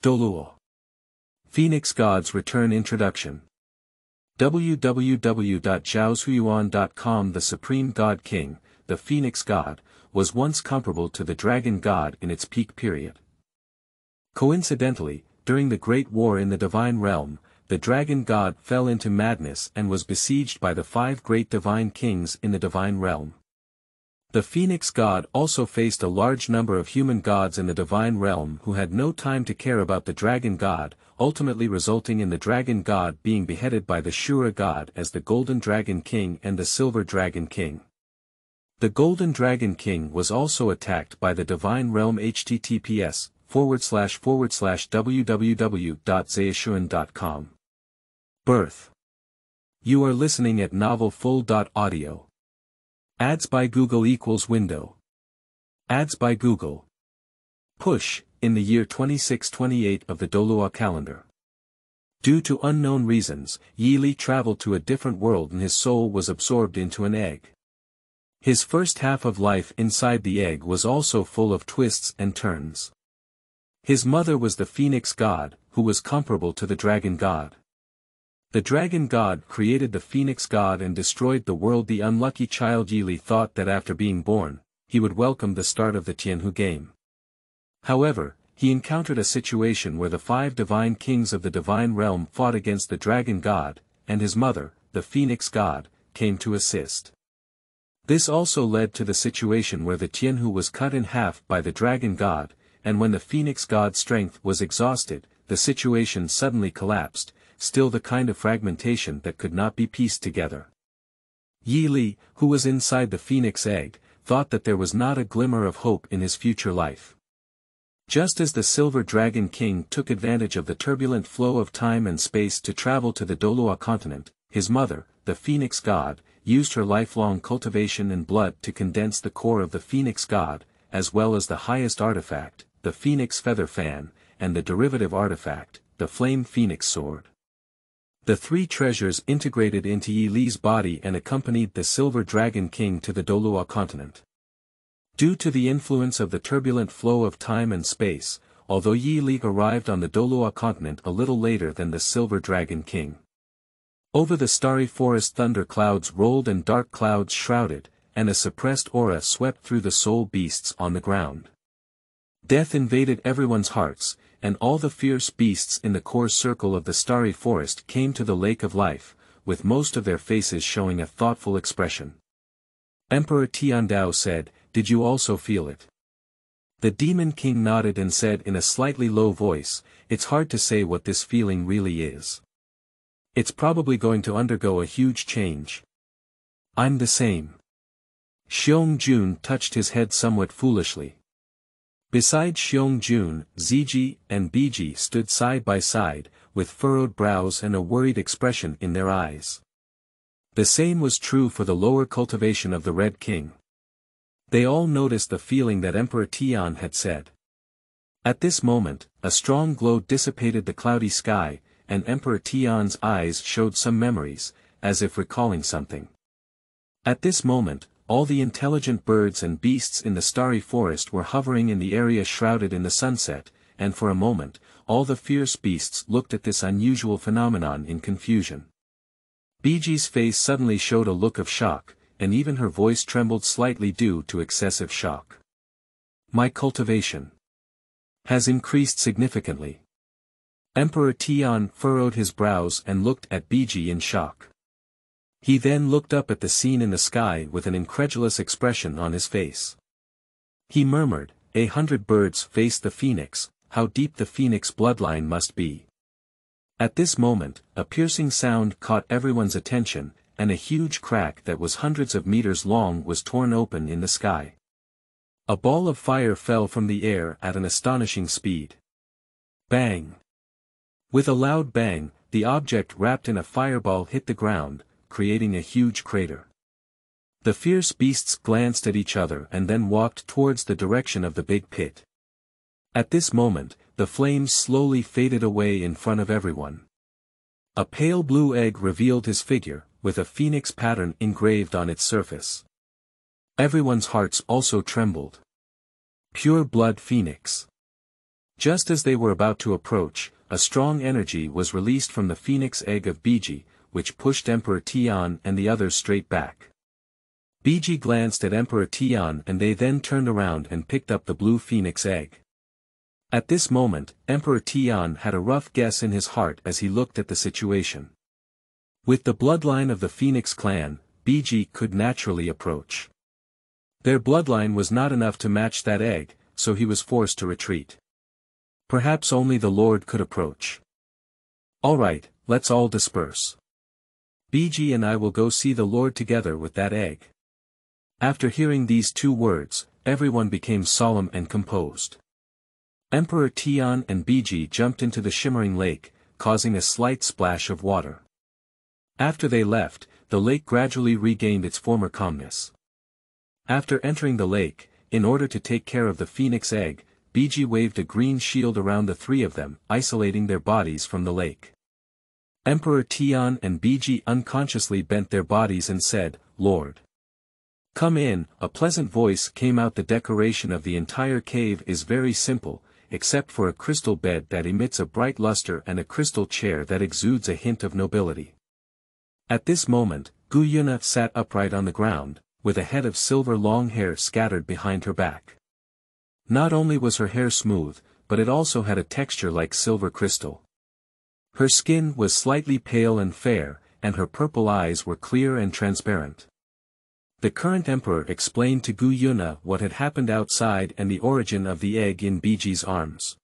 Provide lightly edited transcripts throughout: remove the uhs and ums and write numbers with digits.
Douluo. Phoenix Gods Return Introduction. www.zhaoshuyuan.com The Supreme God King, the Phoenix God, was once comparable to the Dragon God in its peak period. Coincidentally, during the Great War in the Divine Realm, the Dragon God fell into madness and was besieged by the 5 great divine kings in the Divine Realm. The Phoenix God also faced a large number of human gods in the Divine Realm who had no time to care about the Dragon God, ultimately resulting in the Dragon God being beheaded by the Shura God as the Golden Dragon King and the Silver Dragon King. The Golden Dragon King was also attacked by the Divine Realm. https://www.zhaoshuyuan.com. Birth. You are listening at novelfull.audio. Ads by Google equals window. Ads by Google. Push, in the year 2628 of the Douluo calendar. Due to unknown reasons, Yi Li traveled to a different world and his soul was absorbed into an egg. His first half of life inside the egg was also full of twists and turns. His mother was the Phoenix God, who was comparable to the Dragon God. The Dragon God created the Phoenix God and destroyed the world. The unlucky child Yi Li thought that after being born, he would welcome the start of the Tianhu game. However, he encountered a situation where the 5 divine kings of the Divine Realm fought against the Dragon God, and his mother, the Phoenix God, came to assist. This also led to the situation where the Tianhu was cut in half by the Dragon God, and when the Phoenix God's strength was exhausted, the situation suddenly collapsed, still the kind of fragmentation that could not be pieced together. Yi Li, who was inside the Phoenix egg, thought that there was not a glimmer of hope in his future life. Just as the Silver Dragon King took advantage of the turbulent flow of time and space to travel to the Douluo continent, his mother, the Phoenix God, used her lifelong cultivation and blood to condense the core of the Phoenix God, as well as the highest artifact, the Phoenix Feather Fan, and the derivative artifact, the Flame Phoenix Sword. The 3 treasures integrated into Yi Li's body and accompanied the Silver Dragon King to the Douluo continent. Due to the influence of the turbulent flow of time and space, although Yi Li arrived on the Douluo continent a little later than the Silver Dragon King. Over the starry forest thunder clouds rolled and dark clouds shrouded, and a suppressed aura swept through the soul beasts on the ground. Death invaded everyone's hearts, and all the fierce beasts in the core circle of the starry forest came to the lake of life, with most of their faces showing a thoughtful expression. Emperor Tiandao said, "Did you also feel it?" The Demon King nodded and said in a slightly low voice, "It's hard to say what this feeling really is. It's probably going to undergo a huge change. I'm the same." Xiong Jun touched his head somewhat foolishly. Beside Xiong Jun, Ziji and Biji stood side by side, with furrowed brows and a worried expression in their eyes. The same was true for the lower cultivation of the Red King. They all noticed the feeling that Emperor Tian had said. At this moment, a strong glow dissipated the cloudy sky, and Emperor Tian's eyes showed some memories, as if recalling something. At this moment, all the intelligent birds and beasts in the starry forest were hovering in the area shrouded in the sunset, and for a moment, all the fierce beasts looked at this unusual phenomenon in confusion. Biji's face suddenly showed a look of shock, and even her voice trembled slightly due to excessive shock. "My cultivation has increased significantly." Emperor Tian furrowed his brows and looked at Biji in shock. He then looked up at the scene in the sky with an incredulous expression on his face. He murmured, "100 birds faced the phoenix, how deep the phoenix bloodline must be." At this moment, a piercing sound caught everyone's attention, and a huge crack that was hundreds of meters long was torn open in the sky. A ball of fire fell from the air at an astonishing speed. Bang! With a loud bang, the object wrapped in a fireball hit the ground, creating a huge crater. The fierce beasts glanced at each other and then walked towards the direction of the big pit. At this moment, the flames slowly faded away in front of everyone. A pale blue egg revealed his figure, with a phoenix pattern engraved on its surface. Everyone's hearts also trembled. Pure blood phoenix. Just as they were about to approach, a strong energy was released from the phoenix egg of Biji, which pushed Emperor Tian and the others straight back. Biji glanced at Emperor Tian and they then turned around and picked up the blue phoenix egg. At this moment, Emperor Tian had a rough guess in his heart as he looked at the situation. With the bloodline of the Phoenix clan, Biji could naturally approach. Their bloodline was not enough to match that egg, so he was forced to retreat. Perhaps only the Lord could approach. Alright, let's all disperse. Biji and I will go see the Lord together with that egg. After hearing these two words, everyone became solemn and composed. Emperor Tian and Biji jumped into the shimmering lake, causing a slight splash of water. After they left, the lake gradually regained its former calmness. After entering the lake, in order to take care of the phoenix egg, Biji waved a green shield around the three of them, isolating their bodies from the lake. Emperor Tian and Biji unconsciously bent their bodies and said, "Lord, come in." A pleasant voice came out. The decoration of the entire cave is very simple, except for a crystal bed that emits a bright luster and a crystal chair that exudes a hint of nobility. At this moment, Gu Yuna sat upright on the ground, with a head of silver long hair scattered behind her back. Not only was her hair smooth, but it also had a texture like silver crystal. Her skin was slightly pale and fair, and her purple eyes were clear and transparent. The current emperor explained to Gu Yuna what had happened outside and the origin of the egg in Biji's arms.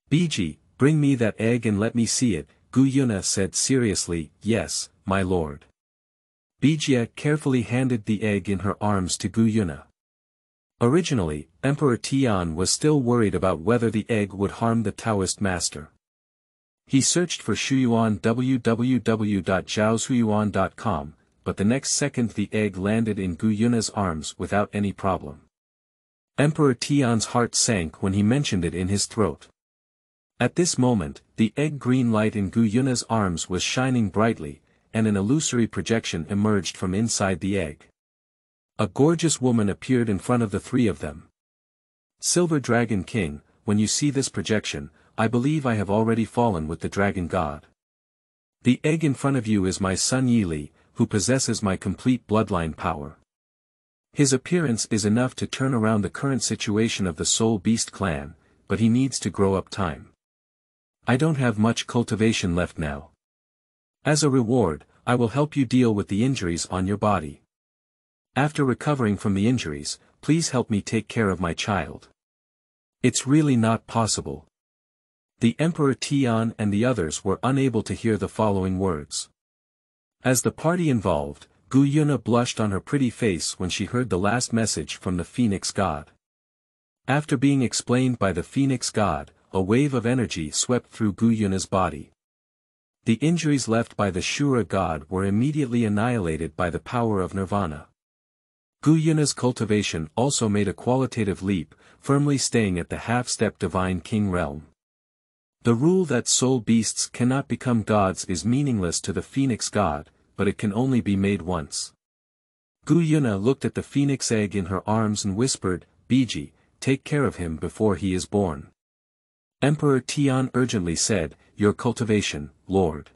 "Biji, bring me that egg and let me see it," Gu Yuna said seriously. "Yes, my lord." Biji carefully handed the egg in her arms to Gu Yuna. Originally, Emperor Tian was still worried about whether the egg would harm the Taoist master. He searched for Shuyuan www.zhaoshuyuan.com, but the next second the egg landed in Gu Yuna's arms without any problem. Emperor Tian's heart sank when he mentioned it in his throat. At this moment, the egg-green light in Gu Yuna's arms was shining brightly, and an illusory projection emerged from inside the egg. A gorgeous woman appeared in front of the three of them. "Silver Dragon King, when you see this projection, I believe I have already fallen with the Dragon God. The egg in front of you is my son Yili, who possesses my complete bloodline power. His appearance is enough to turn around the current situation of the Soul Beast clan, but he needs to grow up time. I don't have much cultivation left now. As a reward, I will help you deal with the injuries on your body. After recovering from the injuries, please help me take care of my child." "It's really not possible." The Emperor Tian and the others were unable to hear the following words. As the party involved, Gu Yuna blushed on her pretty face when she heard the last message from the Phoenix God. After being explained by the Phoenix God, a wave of energy swept through Gu Yuna's body. The injuries left by the Shura God were immediately annihilated by the power of Nirvana. Gu Yuna's cultivation also made a qualitative leap, firmly staying at the half-step Divine King realm. The rule that soul beasts cannot become gods is meaningless to the Phoenix God, but it can only be made once. Gu Yuna looked at the phoenix egg in her arms and whispered, "Biji, take care of him before he is born." Emperor Tian urgently said, "Your cultivation, Lord."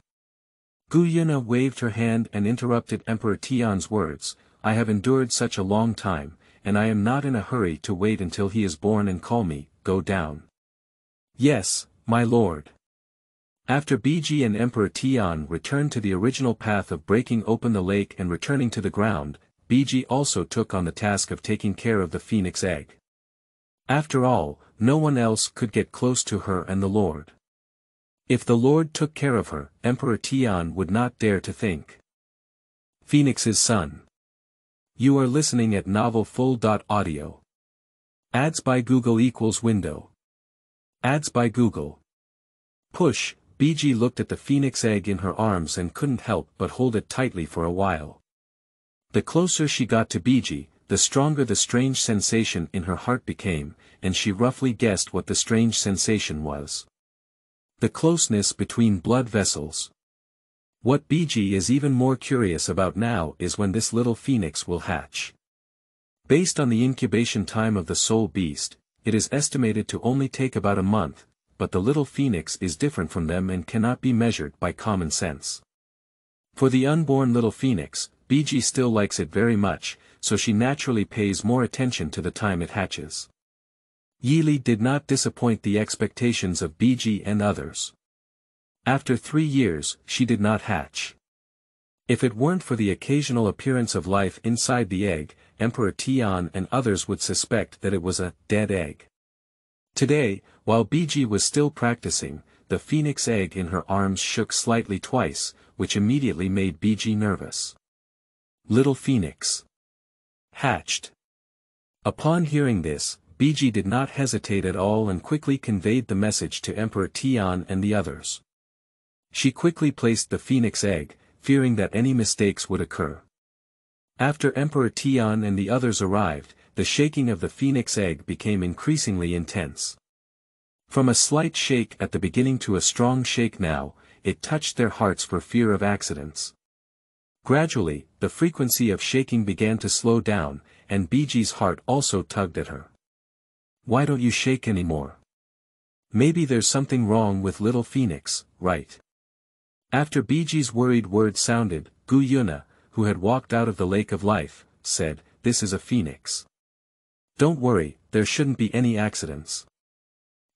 Gu Yuna waved her hand and interrupted Emperor Tian's words, "I have endured such a long time, and I am not in a hurry to wait until he is born and call me, go down." "Yes, my lord." After Biji and Emperor Tian returned to the original path of breaking open the lake and returning to the ground, Biji also took on the task of taking care of the phoenix egg. After all, no one else could get close to her and the Lord. If the Lord took care of her, Emperor Tian would not dare to think. Phoenix's son. You are listening at novelfull.audio. Ads by Google equals window. Ads by Google. Push. Biji looked at the phoenix egg in her arms and couldn't help but hold it tightly for a while. The closer she got to Biji, the stronger the strange sensation in her heart became, and she roughly guessed what the strange sensation was. The closeness between blood vessels. What Biji is even more curious about now is when this little phoenix will hatch. Based on the incubation time of the soul beast, it is estimated to only take about a month, but the little phoenix is different from them and cannot be measured by common sense. For the unborn little phoenix, Biji still likes it very much, so she naturally pays more attention to the time it hatches. Yili did not disappoint the expectations of Biji and others. After 3 years, she did not hatch. If it weren't for the occasional appearance of life inside the egg, Emperor Tian and others would suspect that it was a dead egg. Today, while Biji was still practicing, the phoenix egg in her arms shook slightly twice, which immediately made Biji nervous. Little phoenix hatched. Upon hearing this, Biji did not hesitate at all and quickly conveyed the message to Emperor Tian and the others. She quickly placed the phoenix egg, fearing that any mistakes would occur. After Emperor Tian and the others arrived, the shaking of the phoenix egg became increasingly intense. From a slight shake at the beginning to a strong shake now, it touched their hearts for fear of accidents. Gradually, the frequency of shaking began to slow down, and Biji's heart also tugged at her. Why don't you shake anymore? Maybe there's something wrong with little phoenix, right? After Biji's worried words sounded, Gu Yuna, who had walked out of the lake of life, said, "This is a phoenix. Don't worry, there shouldn't be any accidents."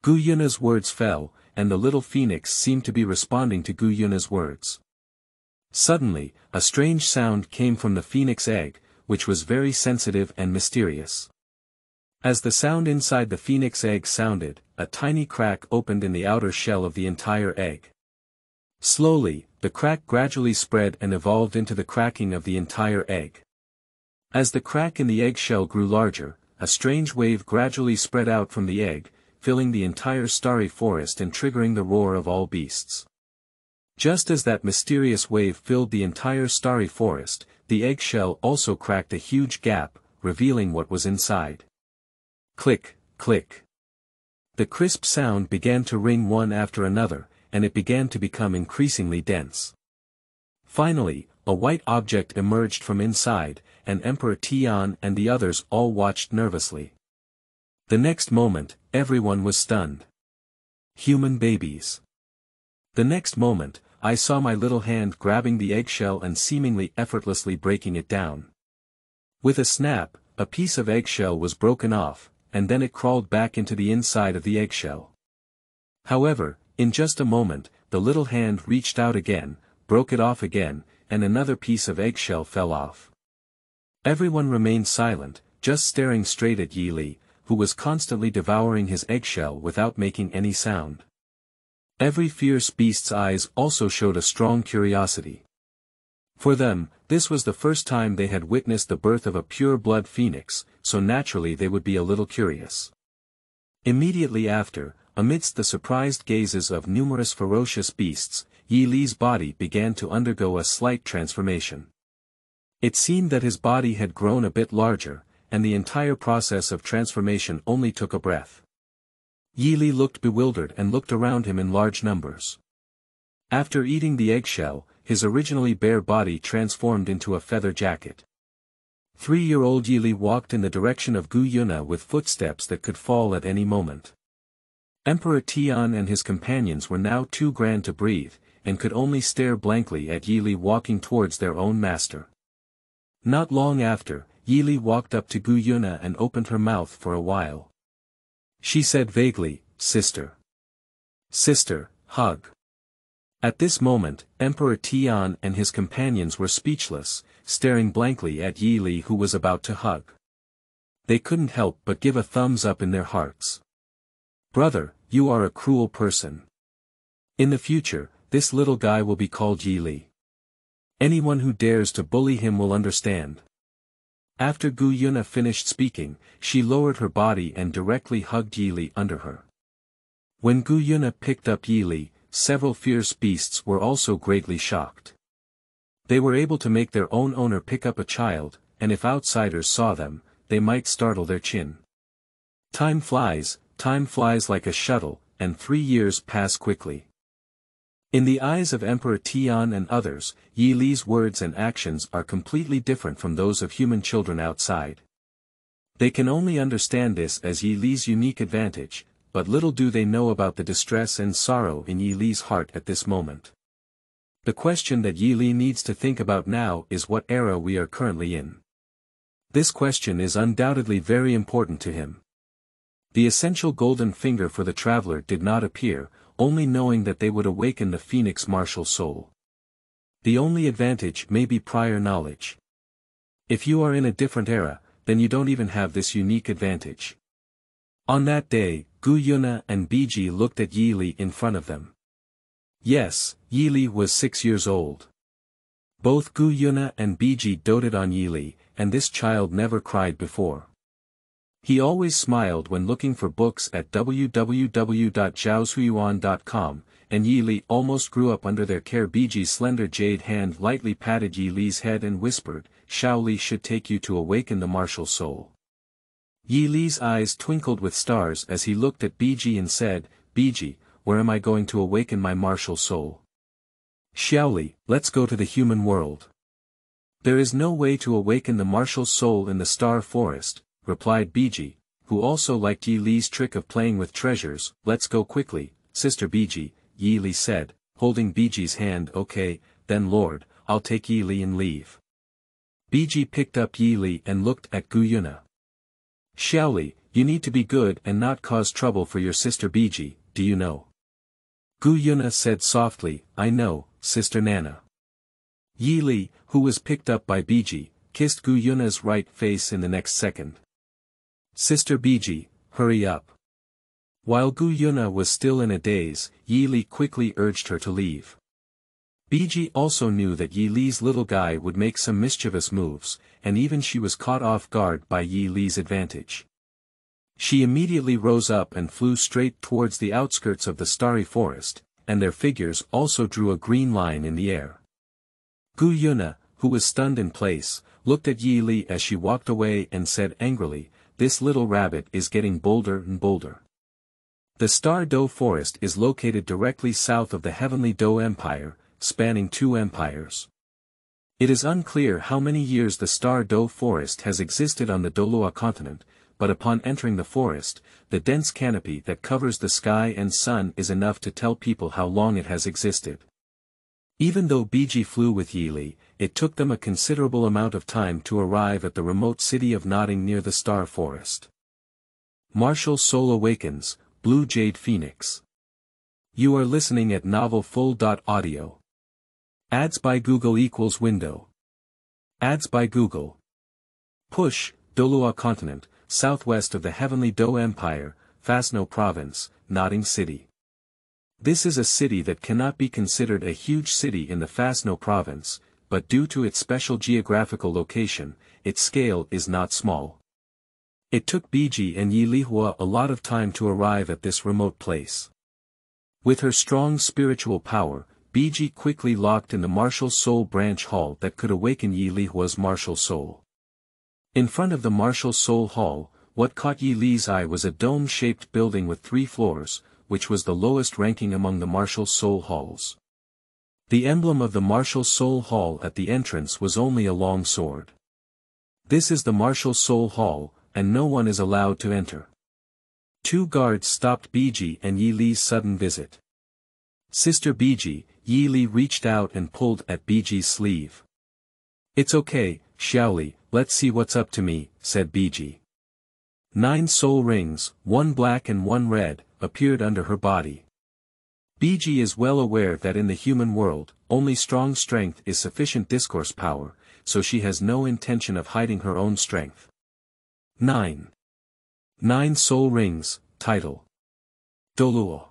Gu Yuna's words fell, and the little phoenix seemed to be responding to Gu Yuna's words. Suddenly, a strange sound came from the phoenix egg, which was very sensitive and mysterious. As the sound inside the phoenix egg sounded, a tiny crack opened in the outer shell of the entire egg. Slowly, the crack gradually spread and evolved into the cracking of the entire egg. As the crack in the eggshell grew larger, a strange wave gradually spread out from the egg, filling the entire starry forest and triggering the roar of all beasts. Just as that mysterious wave filled the entire starry forest, the eggshell also cracked a huge gap, revealing what was inside. Click, click. The crisp sound began to ring one after another, and it began to become increasingly dense. Finally, a white object emerged from inside, and Emperor Tian and the others all watched nervously. The next moment, everyone was stunned. Human babies. The next moment, I saw my little hand grabbing the eggshell and seemingly effortlessly breaking it down. With a snap, a piece of eggshell was broken off, and then it crawled back into the inside of the eggshell. However, in just a moment, the little hand reached out again, broke it off again, and another piece of eggshell fell off. Everyone remained silent, just staring straight at Yi Li, who was constantly devouring his eggshell without making any sound. Every fierce beast's eyes also showed a strong curiosity. For them, this was the first time they had witnessed the birth of a pure-blood phoenix, so naturally they would be a little curious. Immediately after, amidst the surprised gazes of numerous ferocious beasts, Yi Li's body began to undergo a slight transformation. It seemed that his body had grown a bit larger, and the entire process of transformation only took a breath. Yi Li looked bewildered and looked around him in large numbers. After eating the eggshell, his originally bare body transformed into a feather jacket. 3-year-old Yi Li walked in the direction of Gu Yuna with footsteps that could fall at any moment. Emperor Tian and his companions were now too grand to breathe, and could only stare blankly at Yi Li walking towards their own master. Not long after, Yi Li walked up to Gu Yuna and opened her mouth for a while. She said vaguely, "Sister. Sister, hug." At this moment, Emperor Tian and his companions were speechless, staring blankly at Yi Li who was about to hug. They couldn't help but give a thumbs up in their hearts. "Brother, you are a cruel person. In the future, this little guy will be called Yi Li. Anyone who dares to bully him will understand." After Gu Yuna finished speaking, she lowered her body and directly hugged Yi Li under her. When Gu Yuna picked up Yi Li, several fierce beasts were also greatly shocked. They were able to make their own owner pick up a child, and if outsiders saw them, they might startle their chin. Time flies like a shuttle, and 3 years pass quickly. In the eyes of Emperor Tian and others, Yi Li's words and actions are completely different from those of human children outside. They can only understand this as Yi Li's unique advantage, but little do they know about the distress and sorrow in Yi Li's heart at this moment. The question that Yi Li needs to think about now is what era we are currently in. This question is undoubtedly very important to him. The essential golden finger for the traveler did not appear, only knowing that they would awaken the phoenix martial soul. The only advantage may be prior knowledge. If you are in a different era, then you don't even have this unique advantage. On that day, Gu Yuna and Biji looked at Yi Li in front of them. Yes, Yi Li was 6 years old. Both Gu Yuna and Biji doted on Yi Li, and this child never cried before. He always smiled when looking for books at www.zhaoshuyuan.com, and Yi Li almost grew up under their care. Biji's slender jade hand lightly patted Yi Li's head and whispered, "Xiao Li should take you to awaken the martial soul." Yi Li's eyes twinkled with stars as he looked at Biji and said, "Biji, where am I going to awaken my martial soul?" "Xiao Li, let's go to the human world." "There is no way to awaken the martial soul in the star forest," replied Biji, who also liked Yi Li's trick of playing with treasures. "Let's go quickly, Sister Biji," Yi Li said, holding Biji's hand. "Okay, then Lord, I'll take Yi Li and leave." Biji picked up Yi Li and looked at Gu Yuna. "Xiao Li, you need to be good and not cause trouble for your sister Biji, do you know?" Gu Yuna said softly, "I know, Sister Nana." Yi Li, who was picked up by Biji, kissed Gu Yuna's right face in the next second. "Sister Biji, hurry up." While Gu Yuna was still in a daze, Yi Li quickly urged her to leave. Biji also knew that Yi Li's little guy would make some mischievous moves, and even she was caught off guard by Yi Li's advantage. She immediately rose up and flew straight towards the outskirts of the starry forest, and their figures also drew a green line in the air. Gu Yuna, who was stunned in place, looked at Yi Li as she walked away and said angrily, "This little rabbit is getting bolder and bolder." The Star Do Forest is located directly south of the Heavenly Do Empire, spanning 2 empires. It is unclear how many years the Star Do Forest has existed on the Douluo continent, but upon entering the forest, the dense canopy that covers the sky and sun is enough to tell people how long it has existed. Even though Biji flew with Yi Li, it took them a considerable amount of time to arrive at the remote city of Nodding near the Star Forest. Martial Soul Awakens, Blue Jade Phoenix. You are listening at novelfull.audio. Ads by Google equals window. Ads by Google. Push, Douluo continent, southwest of the Heavenly Do Empire, Phasno province, Nodding city. This is a city that cannot be considered a huge city in the Phasno province, but due to its special geographical location, its scale is not small. It took Biji and Yi Lihua a lot of time to arrive at this remote place. With her strong spiritual power, Biji quickly locked in the martial soul branch hall that could awaken Yi Lihua's martial soul. In front of the martial soul hall, what caught Yi Li's eye was a dome-shaped building with 3 floors, which was the lowest ranking among the martial soul halls. The emblem of the martial soul hall at the entrance was only a long sword. This is the martial soul hall, and no one is allowed to enter. 2 guards stopped Biji and Yi Li's sudden visit. "Sister Biji," Yi Li reached out and pulled at Biji's sleeve. "It's okay, Xiao Li, let's see what's up to me," said Biji. 9 soul rings, 1 black and 1 red, appeared under her body. Biji is well aware that in the human world, only strong strength is sufficient discourse power, so she has no intention of hiding her own strength. 9 soul rings, title. Douluo.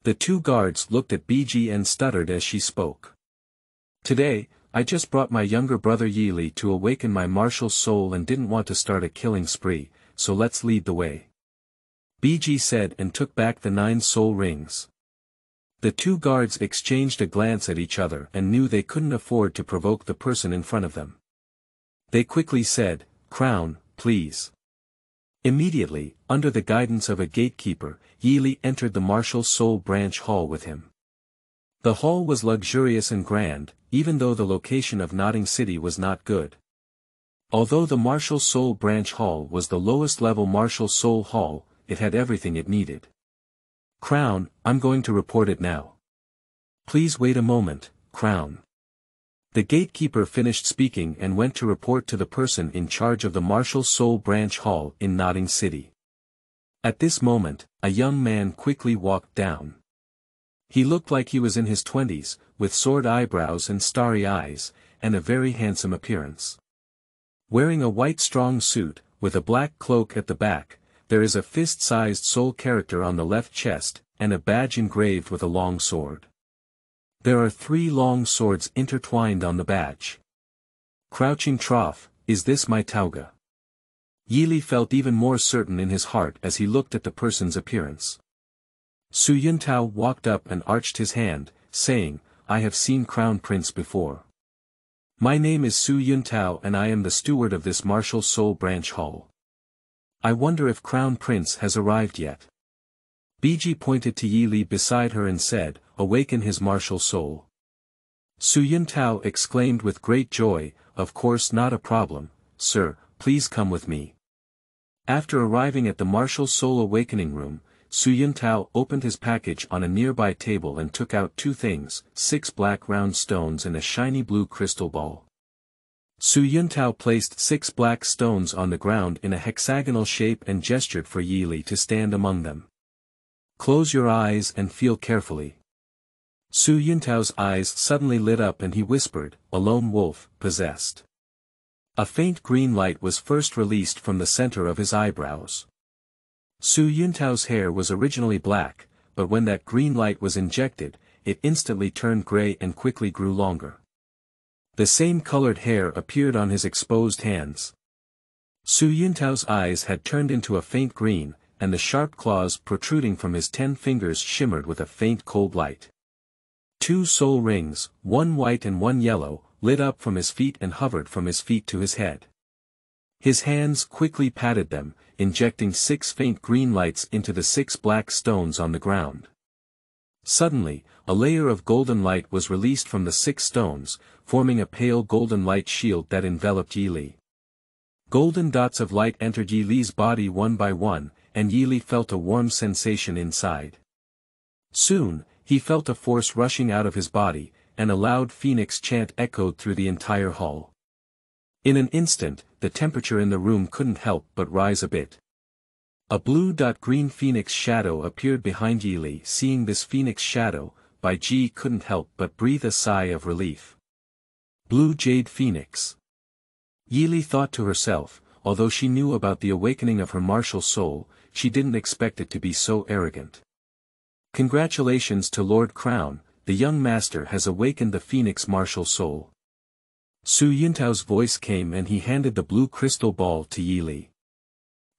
The 2 guards looked at Biji and stuttered as she spoke. "Today, I just brought my younger brother Yi Li to awaken my martial soul and didn't want to start a killing spree, so let's lead the way," Biji said and took back the 9 soul rings. The 2 guards exchanged a glance at each other and knew they couldn't afford to provoke the person in front of them. They quickly said, "Crown, please." Immediately, under the guidance of a gatekeeper, Yi Li entered the martial soul branch hall with him. The hall was luxurious and grand, even though the location of Nodding City was not good. Although the martial soul branch hall was the lowest level martial soul hall, it had everything it needed. Crown, I'm going to report it now. Please wait a moment, Crown. The gatekeeper finished speaking and went to report to the person in charge of the Martial Soul Branch Hall in Nodding City. At this moment, a young man quickly walked down. He looked like he was in his 20s, with sword eyebrows and starry eyes, and a very handsome appearance. Wearing a white strong suit, with a black cloak at the back, there is a fist-sized soul character on the left chest, and a badge engraved with a long sword. There are 3 long swords intertwined on the badge. Crouching trough, is this my Tauga? Yili felt even more certain in his heart as he looked at the person's appearance. Su Yuntao walked up and arched his hand, saying, I have seen Crown Prince before. My name is Su Yuntao and I am the steward of this Martial Soul Branch Hall. I wonder if Crown Prince has arrived yet. Biji pointed to Yili beside her and said, Awaken his martial soul. Su Yuntao exclaimed with great joy, Of course not a problem, sir, please come with me. After arriving at the Martial Soul Awakening Room, Su Yuntao opened his package on a nearby table and took out 2 things, 6 black round stones and a shiny blue crystal ball. Su Yuntao placed 6 black stones on the ground in a hexagonal shape and gestured for Yili to stand among them. Close your eyes and feel carefully. Su Yuntao's eyes suddenly lit up and he whispered, A lone wolf, possessed. A faint green light was first released from the center of his eyebrows. Su Yuntao's hair was originally black, but when that green light was injected, it instantly turned gray and quickly grew longer. The same colored hair appeared on his exposed hands. Su Yuntao's eyes had turned into a faint green, and the sharp claws protruding from his 10 fingers shimmered with a faint cold light. 2 soul rings, 1 white and 1 yellow, lit up from his feet and hovered from his feet to his head. His hands quickly patted them, injecting 6 faint green lights into the 6 black stones on the ground. Suddenly, a layer of golden light was released from the 6 stones, forming a pale golden light shield that enveloped Yili. Golden dots of light entered Yili's body one by one, and Yili felt a warm sensation inside. Soon, he felt a force rushing out of his body, and a loud phoenix chant echoed through the entire hall. In an instant, the temperature in the room couldn't help but rise a bit. A blue-green phoenix shadow appeared behind Yili. Seeing this phoenix shadow, Ji couldn't help but breathe a sigh of relief. Blue Jade Phoenix. Yili thought to herself, although she knew about the awakening of her martial soul, she didn't expect it to be so arrogant. Congratulations to Lord Crown, the young master has awakened the phoenix martial soul. Su Yuntao's voice came and he handed the blue crystal ball to Yili.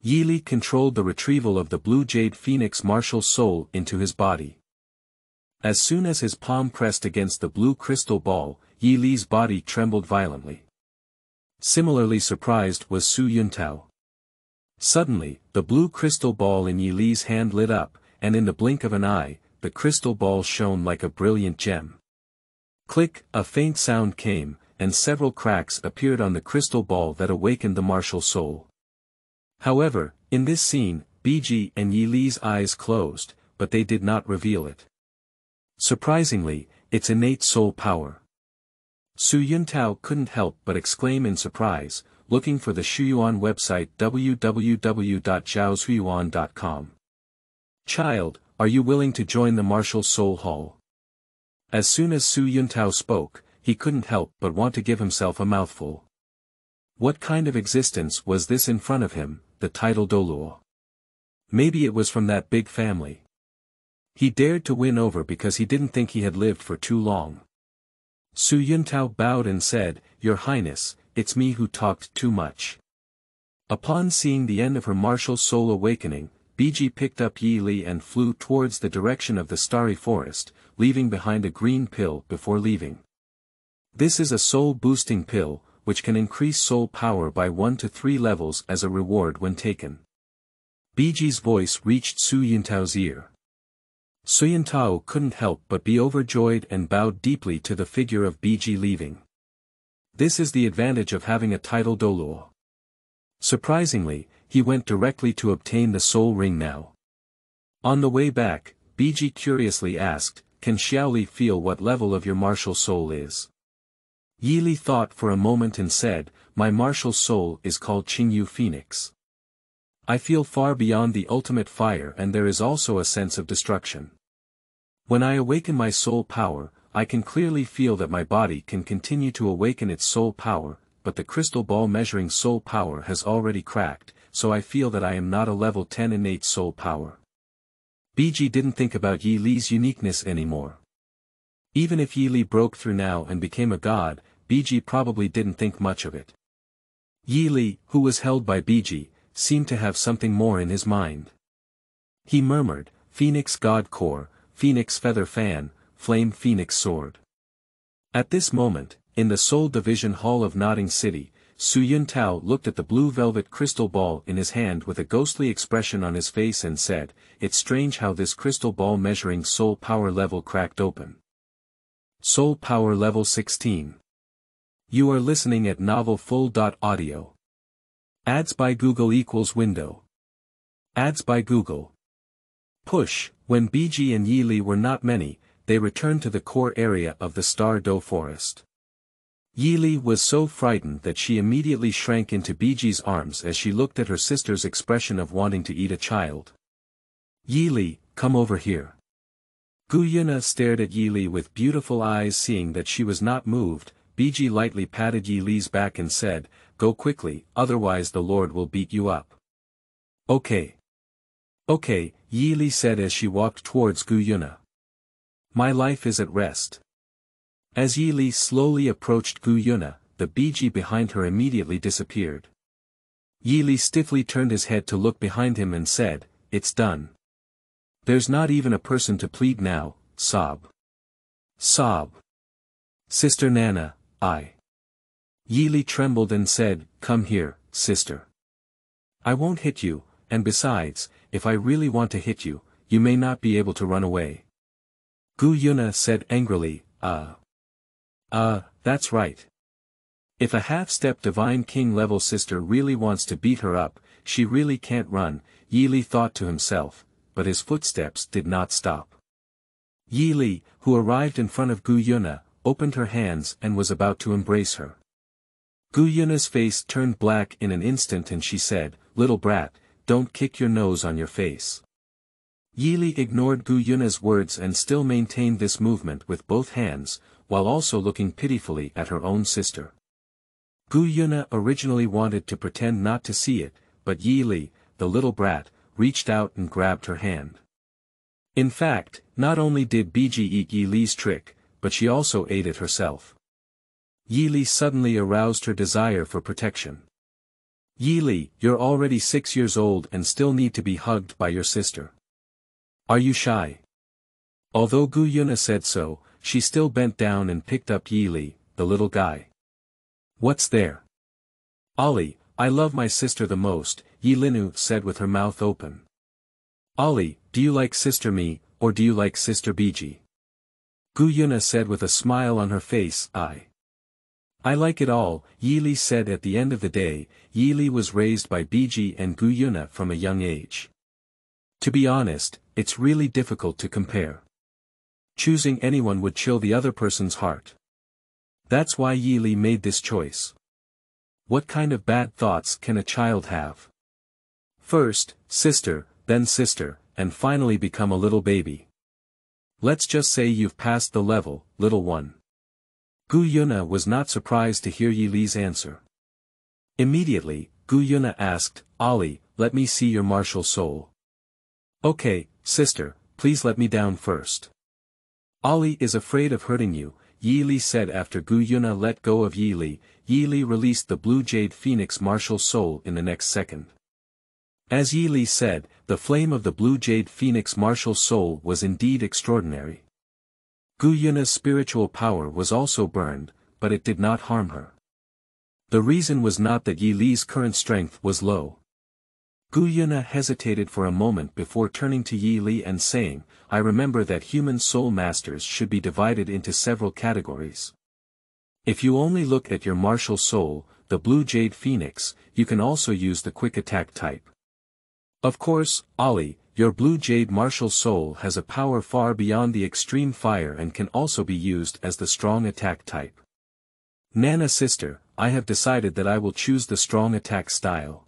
Yili controlled the retrieval of the blue jade phoenix martial soul into his body. As soon as his palm pressed against the blue crystal ball, Yili's body trembled violently. Similarly surprised was Su Yuntao. Suddenly, the blue crystal ball in Yili's hand lit up, and in the blink of an eye, the crystal ball shone like a brilliant gem. Click, a faint sound came, and several cracks appeared on the crystal ball that awakened the martial soul. However, in this scene, Biji and Yili's eyes closed, but they did not reveal it. Surprisingly, its innate soul power. Su Yuntao couldn't help but exclaim in surprise, looking for the Shuyuan website www.zhaoshuyuan.com. Child, are you willing to join the Martial Soul Hall? As soon as Su Yuntao spoke, he couldn't help but want to give himself a mouthful. What kind of existence was this in front of him, the title Douluo? Maybe it was from that big family. He dared to win over because he didn't think he had lived for too long. Su Yuntao bowed and said, Your Highness, it's me who talked too much. Upon seeing the end of her martial soul awakening, Biji picked up Yili and flew towards the direction of the starry forest, leaving behind a green pill before leaving. This is a soul-boosting pill, which can increase soul power by 1 to 3 levels as a reward when taken. Biji's voice reached Su Yuntao's ear. Su Yuntao couldn't help but be overjoyed and bowed deeply to the figure of Biji leaving. This is the advantage of having a title Douluo. Surprisingly, he went directly to obtain the soul ring now. On the way back, Biji curiously asked, "Can Xiaoli feel what level of your martial soul is?" Yili thought for a moment and said, "My martial soul is called Qingyu Phoenix. I feel far beyond the ultimate fire and there is also a sense of destruction. When I awaken my soul power, I can clearly feel that my body can continue to awaken its soul power, but the crystal ball measuring soul power has already cracked, so I feel that I am not a level 10 innate soul power." Biji didn't think about Yi Li's uniqueness anymore. Even if Yi Li broke through now and became a god, Biji probably didn't think much of it. Yi Li, who was held by Biji, seemed to have something more in his mind. He murmured, "Phoenix God Core, Phoenix Feather Fan, Flame Phoenix Sword." At this moment, in the Soul Division Hall of Nodding City, Su Yuntao looked at the blue velvet crystal ball in his hand with a ghostly expression on his face and said, "It's strange how this crystal ball measuring soul power level cracked open." Soul Power Level 16. You are listening at novelfull.audio. Ads by Google equals window. Ads by Google. Push. When Biji and Yi Li were not many, they returned to the core area of the Star Do Forest. Yi Li was so frightened that she immediately shrank into Biji's arms as she looked at her sister's expression of wanting to eat a child. "Yi Li, come over here." Gu Yuna stared at Yi Li with beautiful eyes. Seeing that she was not moved, Biji lightly patted Yi Li's back and said, "Go quickly, otherwise the Lord will beat you up." "Okay. Okay," Yi Li said as she walked towards Gu Yuna. "My life is at rest." As Yi Li slowly approached Gu Yuna, the Biji behind her immediately disappeared. Yi Li stiffly turned his head to look behind him and said, "It's done. There's not even a person to plead now." Sob. Sob. "Sister Nana, Yi Li trembled and said, "Come here, sister. I won't hit you, and besides, if I really want to hit you, you may not be able to run away." Gu Yuna said angrily, That's right. If a half-step Divine King level sister really wants to beat her up, she really can't run," Yi Li thought to himself, but his footsteps did not stop. Yi Li, who arrived in front of Gu Yuna, opened her hands and was about to embrace her. Gu Yuna's face turned black in an instant and she said, "Little brat, don't kick your nose on your face." Yi Li ignored Gu Yuna's words and still maintained this movement with both hands, while also looking pitifully at her own sister. Gu Yuna originally wanted to pretend not to see it, but Yi Li, the little brat, reached out and grabbed her hand. In fact, not only did Biji eat Yi Li's trick, but she also ate it herself. Yi Li suddenly aroused her desire for protection. "Yi Li, you're already 6 years old and still need to be hugged by your sister. Are you shy?" Although Gu Yuna said so, she still bent down and picked up Yi Li, the little guy. "What's there?" "Ollie, I love my sister the most," Yi Linu said with her mouth open. "Ollie, do you like Sister Me, or do you like Sister Biji?" Gu Yuna said with a smile on her face. I like it all," Yi Li said. At the end of the day, Yi Li was raised by Biji and Gu Yuna from a young age. To be honest, it's really difficult to compare. Choosing anyone would chill the other person's heart. That's why Yi Li made this choice. What kind of bad thoughts can a child have? First, sister, and finally become a little baby. Let's just say you've passed the level, little one. Gu Yuna was not surprised to hear Yi Li's answer. Immediately, Gu Yuna asked, "Ollie, let me see your martial soul." "Okay, sister, please let me down first." "Ollie is afraid of hurting you," Yi Li said. After Gu Yuna let go of Yi Li released the blue Jade Phoenix martial soul in the next second. As Yi Li said, the flame of the blue Jade Phoenix martial soul was indeed extraordinary. Gu Yuna's spiritual power was also burned, but it did not harm her. The reason was not that Yi Li's current strength was low. Gu Yuna hesitated for a moment before turning to Yi Li and saying, "I remember that human soul masters should be divided into several categories. If you only look at your martial soul, the Blue Jade Phoenix, you can also use the quick attack type. Of course, Ollie, your Blue Jade Martial Soul has a power far beyond the extreme fire and can also be used as the strong attack type. Nana sister, I have decided that I will choose the strong attack style.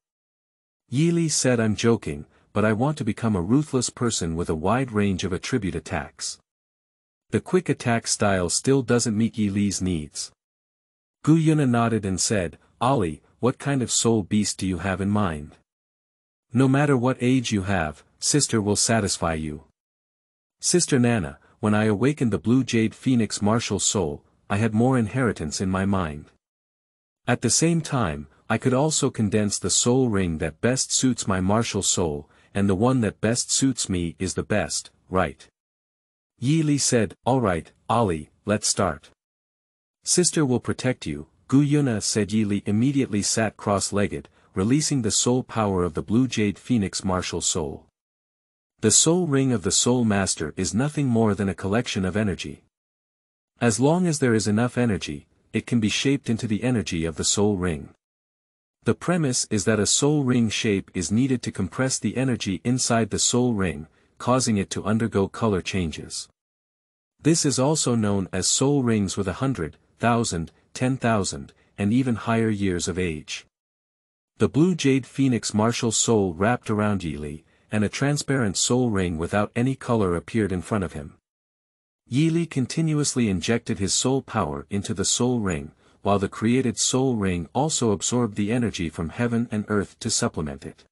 Yili said I'm joking, but I want to become a ruthless person with a wide range of attribute attacks. The quick attack style still doesn't meet Yili's needs. Guyuna nodded and said, Ollie, what kind of soul beast do you have in mind? No matter what age you have, sister will satisfy you. Sister Nana, when I awakened the Blue Jade Phoenix Martial Soul, I had more inheritance in my mind. At the same time, I could also condense the soul ring that best suits my martial soul, and the one that best suits me is the best, right? Yili said, alright, Ollie, let's start. Sister will protect you, Guyuna said. Yili immediately sat cross-legged, releasing the soul power of the Blue Jade Phoenix Martial Soul. The soul ring of the Soul Master is nothing more than a collection of energy. As long as there is enough energy, it can be shaped into the energy of the soul ring. The premise is that a soul ring shape is needed to compress the energy inside the soul ring, causing it to undergo color changes. This is also known as soul rings with 100, 1,000, 10,000, and even higher years of age. The Blue Jade Phoenix Martial Soul wrapped around Yili, and a transparent soul ring without any color appeared in front of him. Yili continuously injected his soul power into the soul ring, while the created soul ring also absorbed the energy from heaven and earth to supplement it.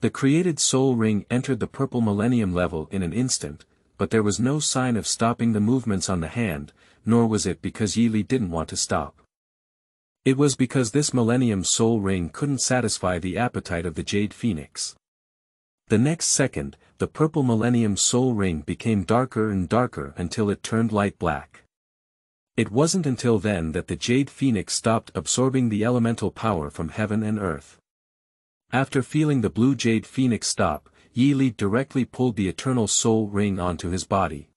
The created soul ring entered the purple millennium level in an instant, but there was no sign of stopping the movements on the hand, nor was it because Yili didn't want to stop. It was because this Millennium Soul Ring couldn't satisfy the appetite of the Jade Phoenix. The next second, the purple Millennium Soul Ring became darker and darker until it turned light black. It wasn't until then that the Jade Phoenix stopped absorbing the elemental power from heaven and earth. After feeling the Blue Jade Phoenix stop, Yili directly pulled the Eternal Soul Ring onto his body.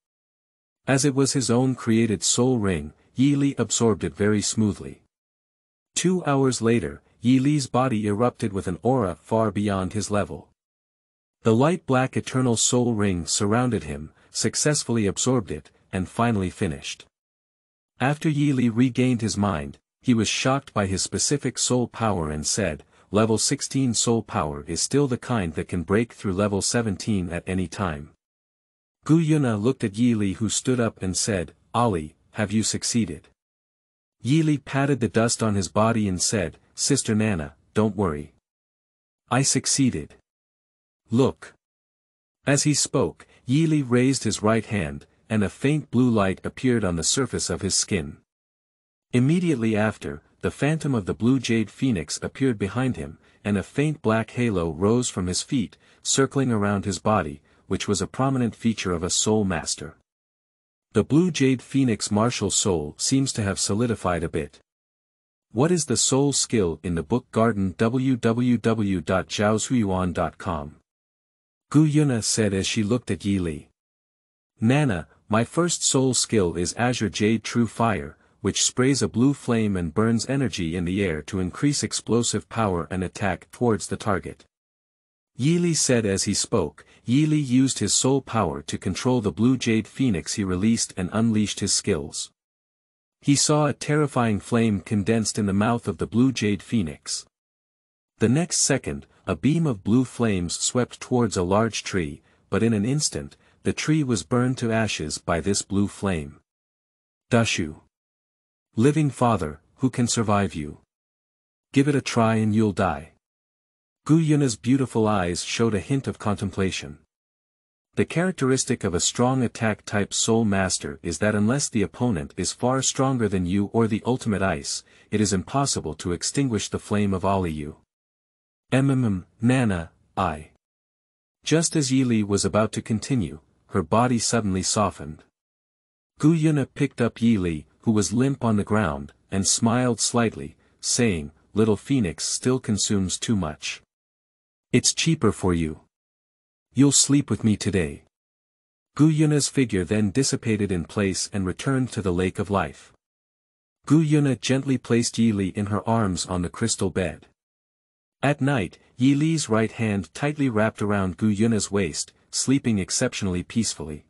As it was his own created soul ring, Yili absorbed it very smoothly. 2 hours later, Yili's body erupted with an aura far beyond his level. The light black Eternal Soul Ring surrounded him, successfully absorbed it, and finally finished. After Yili regained his mind, he was shocked by his specific soul power and said, level 16 soul power is still the kind that can break through level 17 at any time. Guyuna looked at Yili, who stood up and said, Ollie, have you succeeded? Yili patted the dust on his body and said, Sister Nana, don't worry. I succeeded. Look. As he spoke, Yili raised his right hand, and a faint blue light appeared on the surface of his skin. Immediately after, the phantom of the Blue Jade Phoenix appeared behind him, and a faint black halo rose from his feet, circling around his body, which was a prominent feature of a Soul Master. The Blue Jade Phoenix Martial Soul seems to have solidified a bit. What is the soul skill in the book Garden? www.zhaozuiyuan.com. Guyuna said as she looked at Yili. Nana, my first soul skill is Azure Jade True Fire, which sprays a blue flame and burns energy in the air to increase explosive power and attack towards the target. Yili said as he spoke. Yili used his soul power to control the Blue Jade Phoenix. He released and unleashed his skills. He saw a terrifying flame condensed in the mouth of the Blue Jade Phoenix. The next second, a beam of blue flames swept towards a large tree, but in an instant, the tree was burned to ashes by this blue flame. Dashu. Living Father, who can survive you? Give it a try and you'll die. Guyuna's beautiful eyes showed a hint of contemplation. The characteristic of a strong attack-type Soul Master is that unless the opponent is far stronger than you or the ultimate ice, it is impossible to extinguish the flame of Aliyu. Nana, I. Just as Yili was about to continue, her body suddenly softened. Guyuna picked up Yili, who was limp on the ground, and smiled slightly, saying, Little Phoenix still consumes too much. It's cheaper for you. You'll sleep with me today. Guyuna's figure then dissipated in place and returned to the Lake of Life. Gu Yuna gently placed Yi Li in her arms on the crystal bed. At night, Yi Li's right hand tightly wrapped around Gu Yuna's waist, sleeping exceptionally peacefully.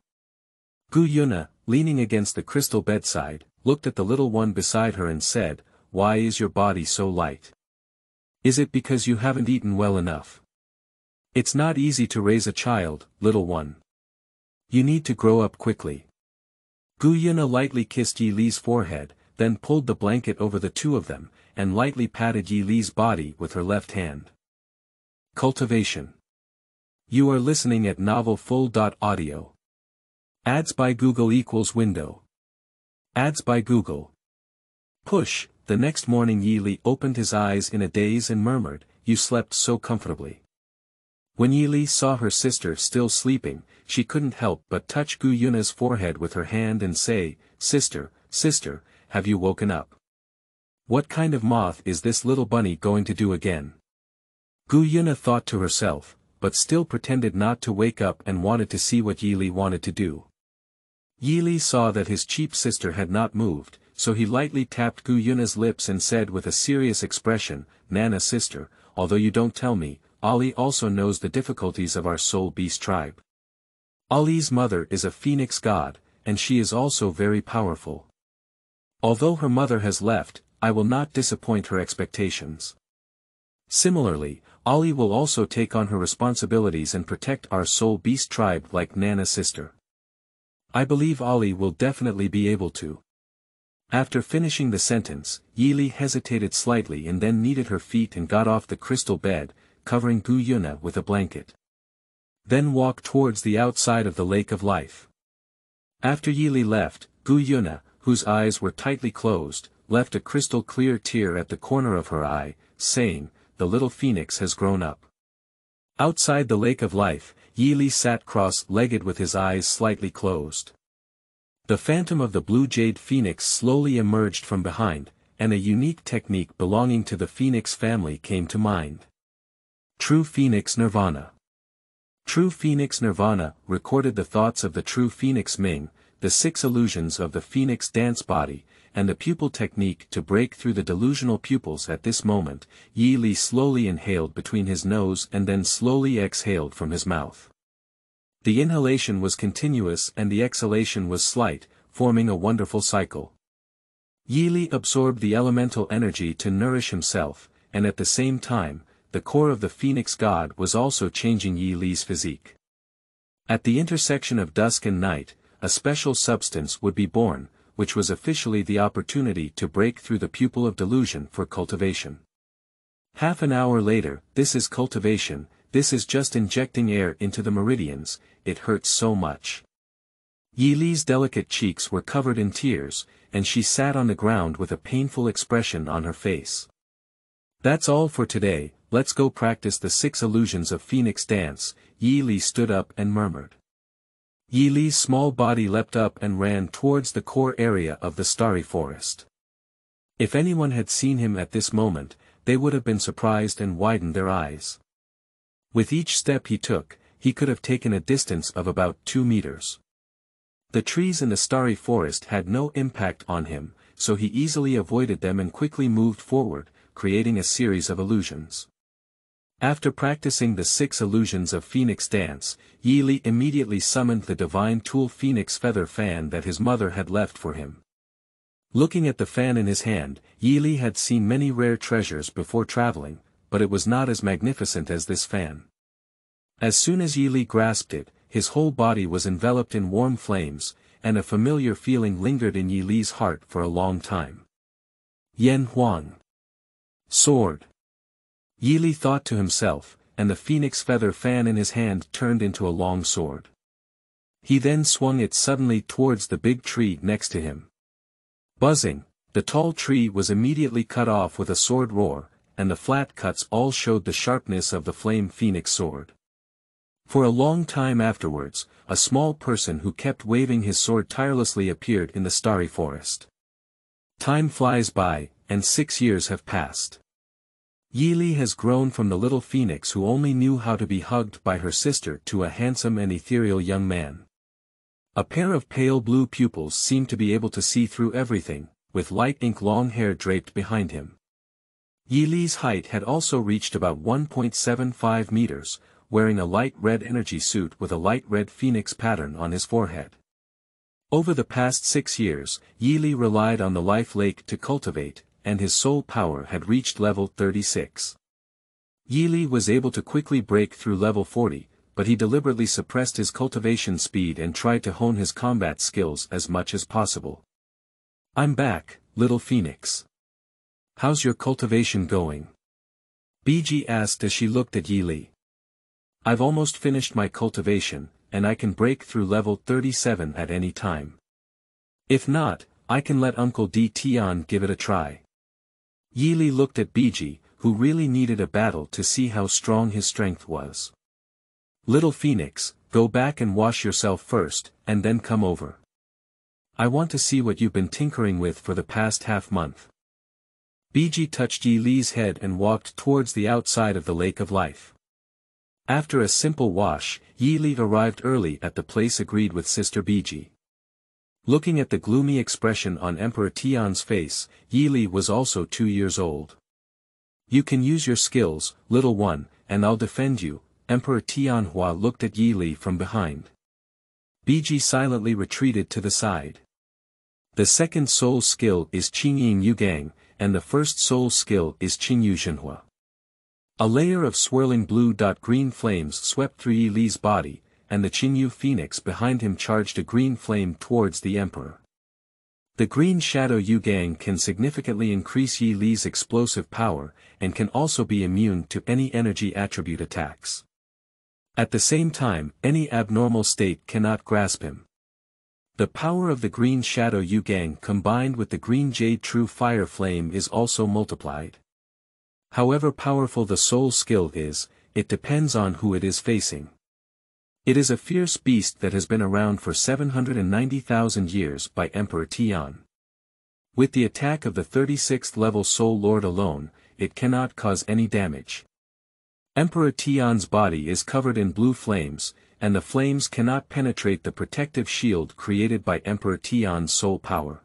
Gu Yuna, leaning against the crystal bedside, looked at the little one beside her and said, "Why is your body so light? Is it because you haven't eaten well enough? It's not easy to raise a child, little one. You need to grow up quickly." Gu Yuna lightly kissed Yi Li's forehead, then pulled the blanket over the two of them, and lightly patted Yi Li's body with her left hand. Cultivation. You are listening at novelfull.audio. Ads by Google equals window. Ads by Google. Push. The next morning Yi Li opened his eyes in a daze and murmured, "You slept so comfortably." When Yi Li saw her sister still sleeping, she couldn't help but touch Gu Yuna's forehead with her hand and say, "Sister, sister, have you woken up? What kind of moth is this little bunny going to do again?" Gu Yuna thought to herself, but still pretended not to wake up and wanted to see what Yi Li wanted to do. Yi Li saw that his cheap sister had not moved, so he lightly tapped Gu Yuna's lips and said with a serious expression, "Nana sister, although you don't tell me, Ali also knows the difficulties of our soul beast tribe. Ali's mother is a phoenix god, and she is also very powerful. Although her mother has left, I will not disappoint her expectations. Similarly, Ali will also take on her responsibilities and protect our soul beast tribe like Nana sister. I believe Ali will definitely be able to." After finishing the sentence, Yi Li hesitated slightly and then kneaded her feet and got off the crystal bed, covering Gu Yuna with a blanket. Then walked towards the outside of the Lake of Life. After Yi Li left, Gu Yuna, whose eyes were tightly closed, left a crystal clear tear at the corner of her eye, saying, "The little phoenix has grown up." Outside the Lake of Life, Yi Li sat cross-legged with his eyes slightly closed. The phantom of the blue jade phoenix slowly emerged from behind, and a unique technique belonging to the phoenix family came to mind. True Phoenix Nirvana. True Phoenix Nirvana recorded the thoughts of the true Phoenix Ming, the 6 illusions of the Phoenix dance body, and the pupil technique to break through the delusional pupils. At this moment, Yi Li slowly inhaled between his nose and then slowly exhaled from his mouth. The inhalation was continuous and the exhalation was slight, forming a wonderful cycle. Yi Li absorbed the elemental energy to nourish himself, and at the same time, the core of the Phoenix God was also changing Yi Li's physique. At the intersection of dusk and night, a special substance would be born, which was officially the opportunity to break through the pupil of delusion for cultivation. Half an hour later, this is cultivation, this is just injecting air into the meridians, it hurts so much. Yi Li's delicate cheeks were covered in tears, and she sat on the ground with a painful expression on her face. That's all for today, let's go practice the 6 illusions of Phoenix dance. Yi Li stood up and murmured. Yi Li's small body leapt up and ran towards the core area of the starry forest. If anyone had seen him at this moment, they would have been surprised and widened their eyes. With each step he took, he could have taken a distance of about 2 meters. The trees in the starry forest had no impact on him, so he easily avoided them and quickly moved forward, creating a series of illusions. After practicing the 6 illusions of Phoenix dance, Yi Li immediately summoned the divine tool Phoenix feather fan that his mother had left for him. Looking at the fan in his hand, Yi Li had seen many rare treasures before traveling, but it was not as magnificent as this fan. As soon as Yi Li grasped it, his whole body was enveloped in warm flames, and a familiar feeling lingered in Yi Li's heart for a long time. Yan Huang. Sword. Yi Li thought to himself, and the phoenix feather fan in his hand turned into a long sword. He then swung it suddenly towards the big tree next to him. Buzzing, the tall tree was immediately cut off with a sword roar, and the flat cuts all showed the sharpness of the flame phoenix sword. For a long time afterwards, a small person who kept waving his sword tirelessly appeared in the starry forest. Time flies by, and 6 years have passed. Yi Li has grown from the little phoenix who only knew how to be hugged by her sister to a handsome and ethereal young man. A pair of pale blue pupils seem to be able to see through everything, with light ink long hair draped behind him. Yi Li's height had also reached about 1.75 meters, wearing a light red energy suit with a light red phoenix pattern on his forehead. Over the past 6 years, Yi Li relied on the life lake to cultivate, and his soul power had reached level 36. Yi Li was able to quickly break through level 40, but he deliberately suppressed his cultivation speed and tried to hone his combat skills as much as possible. "I'm back, little phoenix. How's your cultivation going?" Biji asked as she looked at Yi Li. "I've almost finished my cultivation, and I can break through level 37 at any time. If not, I can let Uncle D Tian give it a try." Yi Li looked at Biji, who really needed a battle to see how strong his strength was. "Little Phoenix, go back and wash yourself first, and then come over. I want to see what you've been tinkering with for the past half-month." Biji touched Yi Li's head and walked towards the outside of the Lake of Life. After a simple wash, Yi Li arrived early at the place agreed with Sister Biji. Looking at the gloomy expression on Emperor Tian's face, Yi Li was also 2 years old. "You can use your skills, little one, and I'll defend you." Emperor Tianhua looked at Yi Li from behind. Biji silently retreated to the side. The second soul skill is Qingying Yugang, and the first soul skill is Qingyu Zhenhua. A layer of swirling blue-green flames swept through Yi Li's body, and the Qingyu phoenix behind him charged a green flame towards the emperor. The green shadow Yugang can significantly increase Yi Li's explosive power, and can also be immune to any energy attribute attacks. At the same time, any abnormal state cannot grasp him. The power of the green shadow Yugang combined with the green Jade true fire flame is also multiplied. However powerful the soul skill is, it depends on who it is facing. It is a fierce beast that has been around for 790,000 years by Emperor Tian. With the attack of the 36th level Soul Lord alone, it cannot cause any damage. Emperor Tian's body is covered in blue flames, and the flames cannot penetrate the protective shield created by Emperor Tian's soul power.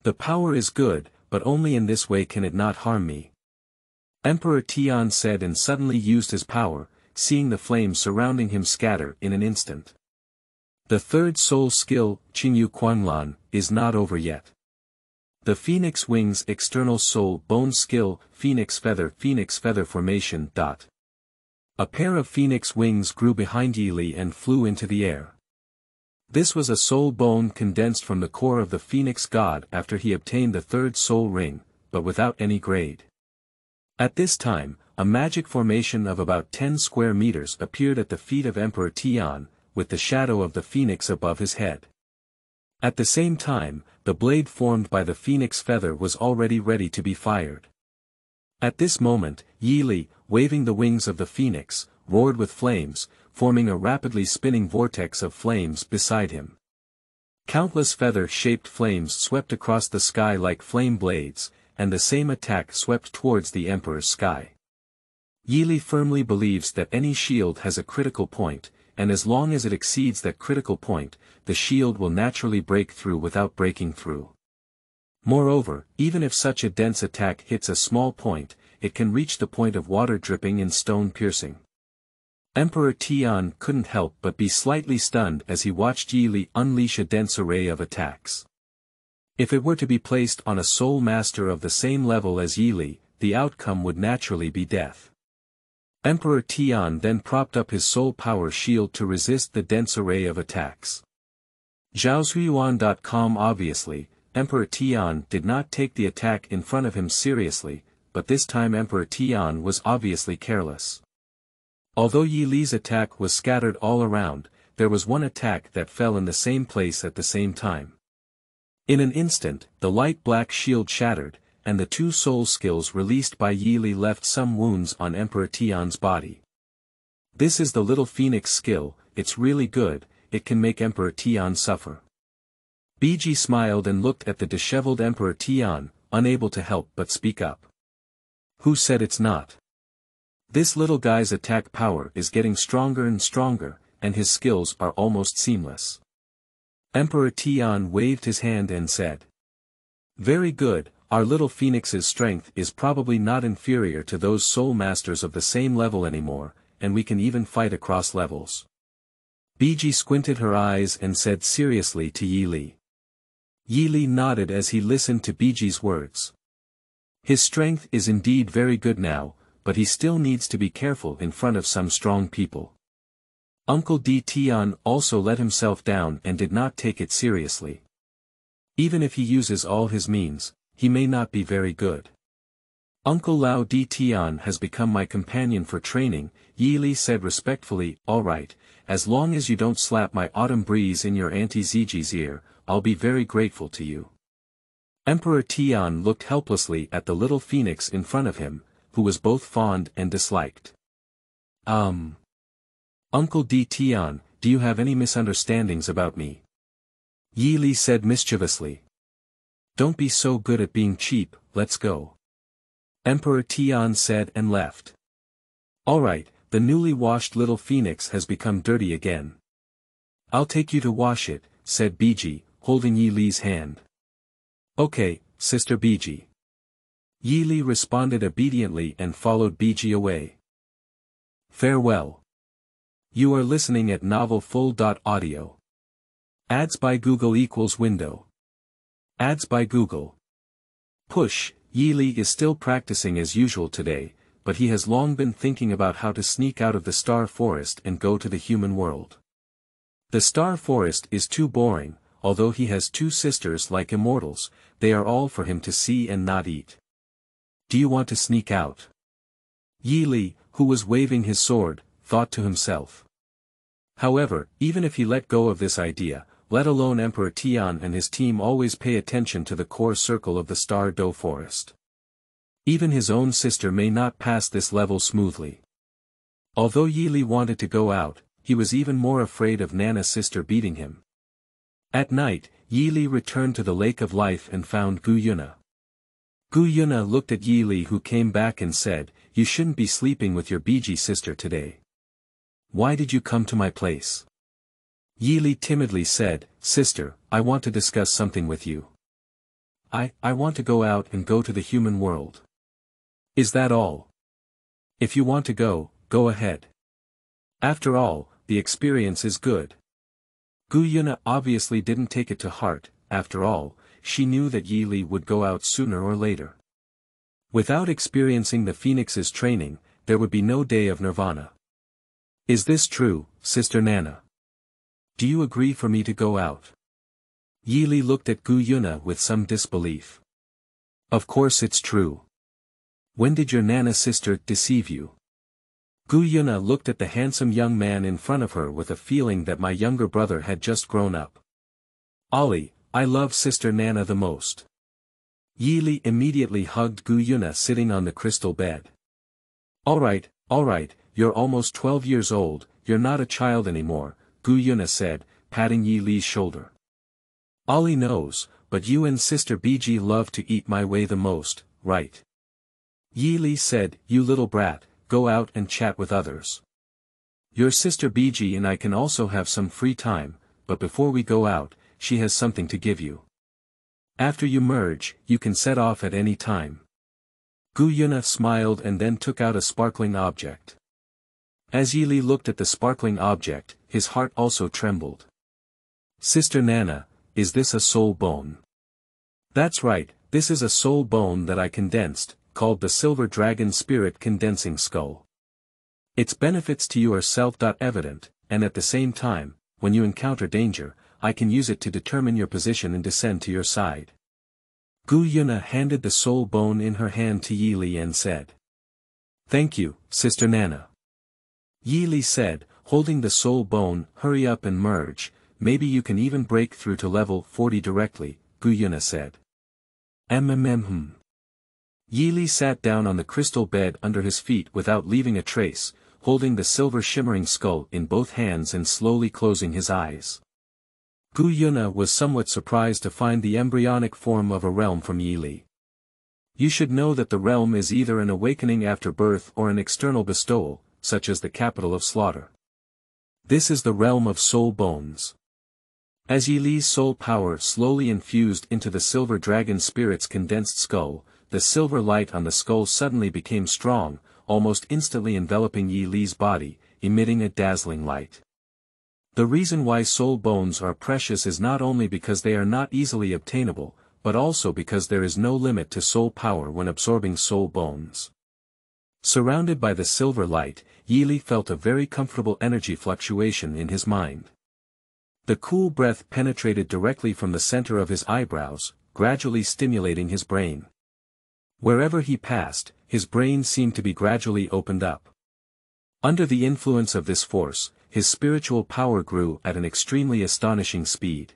The power is good, but only in this way can it not harm me. Emperor Tian said and suddenly used his power, seeing the flames surrounding him scatter in an instant. The third soul skill, Qingyu Quanlan, is not over yet. The Phoenix Wings external soul bone skill, Phoenix Feather formation. A pair of phoenix wings grew behind Yi Li and flew into the air. This was a soul bone condensed from the core of the Phoenix God after he obtained the third soul ring, but without any grade. At this time, a magic formation of about 10 square meters appeared at the feet of Emperor Tian, with the shadow of the phoenix above his head. At the same time, the blade formed by the phoenix feather was already ready to be fired. At this moment, Yi Li, waving the wings of the phoenix, roared with flames, forming a rapidly spinning vortex of flames beside him. Countless feather-shaped flames swept across the sky like flame blades, and the same attack swept towards the Emperor's sky. Yi Li firmly believes that any shield has a critical point, and as long as it exceeds that critical point, the shield will naturally break through without breaking through. Moreover, even if such a dense attack hits a small point, it can reach the point of water dripping and stone piercing. Emperor Tian couldn't help but be slightly stunned as he watched Yi Li unleash a dense array of attacks. If it were to be placed on a soul master of the same level as Yi Li, the outcome would naturally be death. Emperor Tian then propped up his soul power shield to resist the dense array of attacks. Zhaozuiyuan.com Obviously, Emperor Tian did not take the attack in front of him seriously, but this time Emperor Tian was obviously careless. Although Yi Li's attack was scattered all around, there was one attack that fell in the same place at the same time. In an instant, the light black shield shattered, and the two soul skills released by Yi Li left some wounds on Emperor Tian's body. This is the little phoenix skill, it's really good, it can make Emperor Tian suffer. Biji smiled and looked at the disheveled Emperor Tian, unable to help but speak up. Who said it's not? This little guy's attack power is getting stronger and stronger, and his skills are almost seamless. Emperor Tian waved his hand and said. Very good, our little phoenix's strength is probably not inferior to those soul masters of the same level anymore, and we can even fight across levels. Biji squinted her eyes and said seriously to Yi Li. Yi Li nodded as he listened to Biji's words. His strength is indeed very good now, but he still needs to be careful in front of some strong people. Uncle D Tian also let himself down and did not take it seriously. Even if he uses all his means, he may not be very good. Uncle Lao D Tian has become my companion for training, Yi Li said respectfully. All right, as long as you don't slap my autumn breeze in your Auntie Ziji's ear, I'll be very grateful to you. Emperor Tian looked helplessly at the little phoenix in front of him, who was both fond and disliked. Uncle D Tian, do you have any misunderstandings about me? Yi Li said mischievously. Don't be so good at being cheap, let's go. Emperor Tian said and left. Alright, the newly washed little phoenix has become dirty again. I'll take you to wash it, said Biji, holding Yi Li's hand. Okay, Sister Biji. Yi Li responded obediently and followed Biji away. Farewell. You are listening at novelfull.audio. Ads by Google equals window. Ads by Google. Push, Yi Li is still practicing as usual today, but he has long been thinking about how to sneak out of the Star Forest and go to the human world. The Star Forest is too boring, although he has two sisters like immortals, they are all for him to see and not eat. Do you want to sneak out? Yi Li, who was waving his sword, thought to himself. However, even if he let go of this idea, let alone Emperor Tian and his team always pay attention to the core circle of the Star Do Forest. Even his own sister may not pass this level smoothly. Although Yi Li wanted to go out, he was even more afraid of Nana's sister beating him. At night, Yi Li returned to the Lake of Life and found Gu Yuna. Gu Yuna looked at Yi Li, who came back and said, "You shouldn't be sleeping with your Biji sister today. Why did you come to my place?" Yi Li timidly said, "Sister, I want to discuss something with you. I want to go out and go to the human world." "Is that all? If you want to go, go ahead. After all, the experience is good." Gu Yuna obviously didn't take it to heart, after all, she knew that Yi Li would go out sooner or later. Without experiencing the Phoenix's training, there would be no day of nirvana. "Is this true, Sister Nana? Do you agree for me to go out?" Yi Li looked at Gu Yuna with some disbelief. "Of course it's true. When did your Nana sister deceive you?" Gu Yuna looked at the handsome young man in front of her with a feeling that my younger brother had just grown up. "Ollie, I love Sister Nana the most." Yi Li immediately hugged Gu Yuna sitting on the crystal bed. Alright, you're almost 12 years old, you're not a child anymore," Gu Yuna said, patting Yi Li's shoulder. "Ollie knows, but you and Sister Biji love to eat my way the most, right?" Yi Li said, "You little brat, go out and chat with others. Your Sister Biji and I can also have some free time, but before we go out, she has something to give you. After you merge, you can set off at any time." Gu Yuna smiled and then took out a sparkling object. As Yi Li looked at the sparkling object, his heart also trembled. "Sister Nana, is this a soul bone?" "That's right, this is a soul bone that I condensed, called the Silver Dragon Spirit Condensing Skull. Its benefits to you are self-evident, and at the same time, when you encounter danger, I can use it to determine your position and descend to your side." Gu Yuna handed the soul bone in her hand to Yi Li and said, "Thank you, Sister Nana." Yi Li said, holding the soul bone, "Hurry up and merge, maybe you can even break through to level 40 directly," Gu Yuna said. Yi Li sat down on the crystal bed under his feet without leaving a trace, holding the silver shimmering skull in both hands and slowly closing his eyes. Gu Yuna was somewhat surprised to find the embryonic form of a realm from Yi Li. You should know that the realm is either an awakening after birth or an external bestowal, such as the capital of slaughter. This is the realm of soul bones. As Yi Li's soul power slowly infused into the silver dragon spirit's condensed skull, the silver light on the skull suddenly became strong, almost instantly enveloping Yi Li's body, emitting a dazzling light. The reason why soul bones are precious is not only because they are not easily obtainable, but also because there is no limit to soul power when absorbing soul bones. Surrounded by the silver light, Yi Li felt a very comfortable energy fluctuation in his mind. The cool breath penetrated directly from the center of his eyebrows, gradually stimulating his brain. Wherever he passed, his brain seemed to be gradually opened up. Under the influence of this force, his spiritual power grew at an extremely astonishing speed.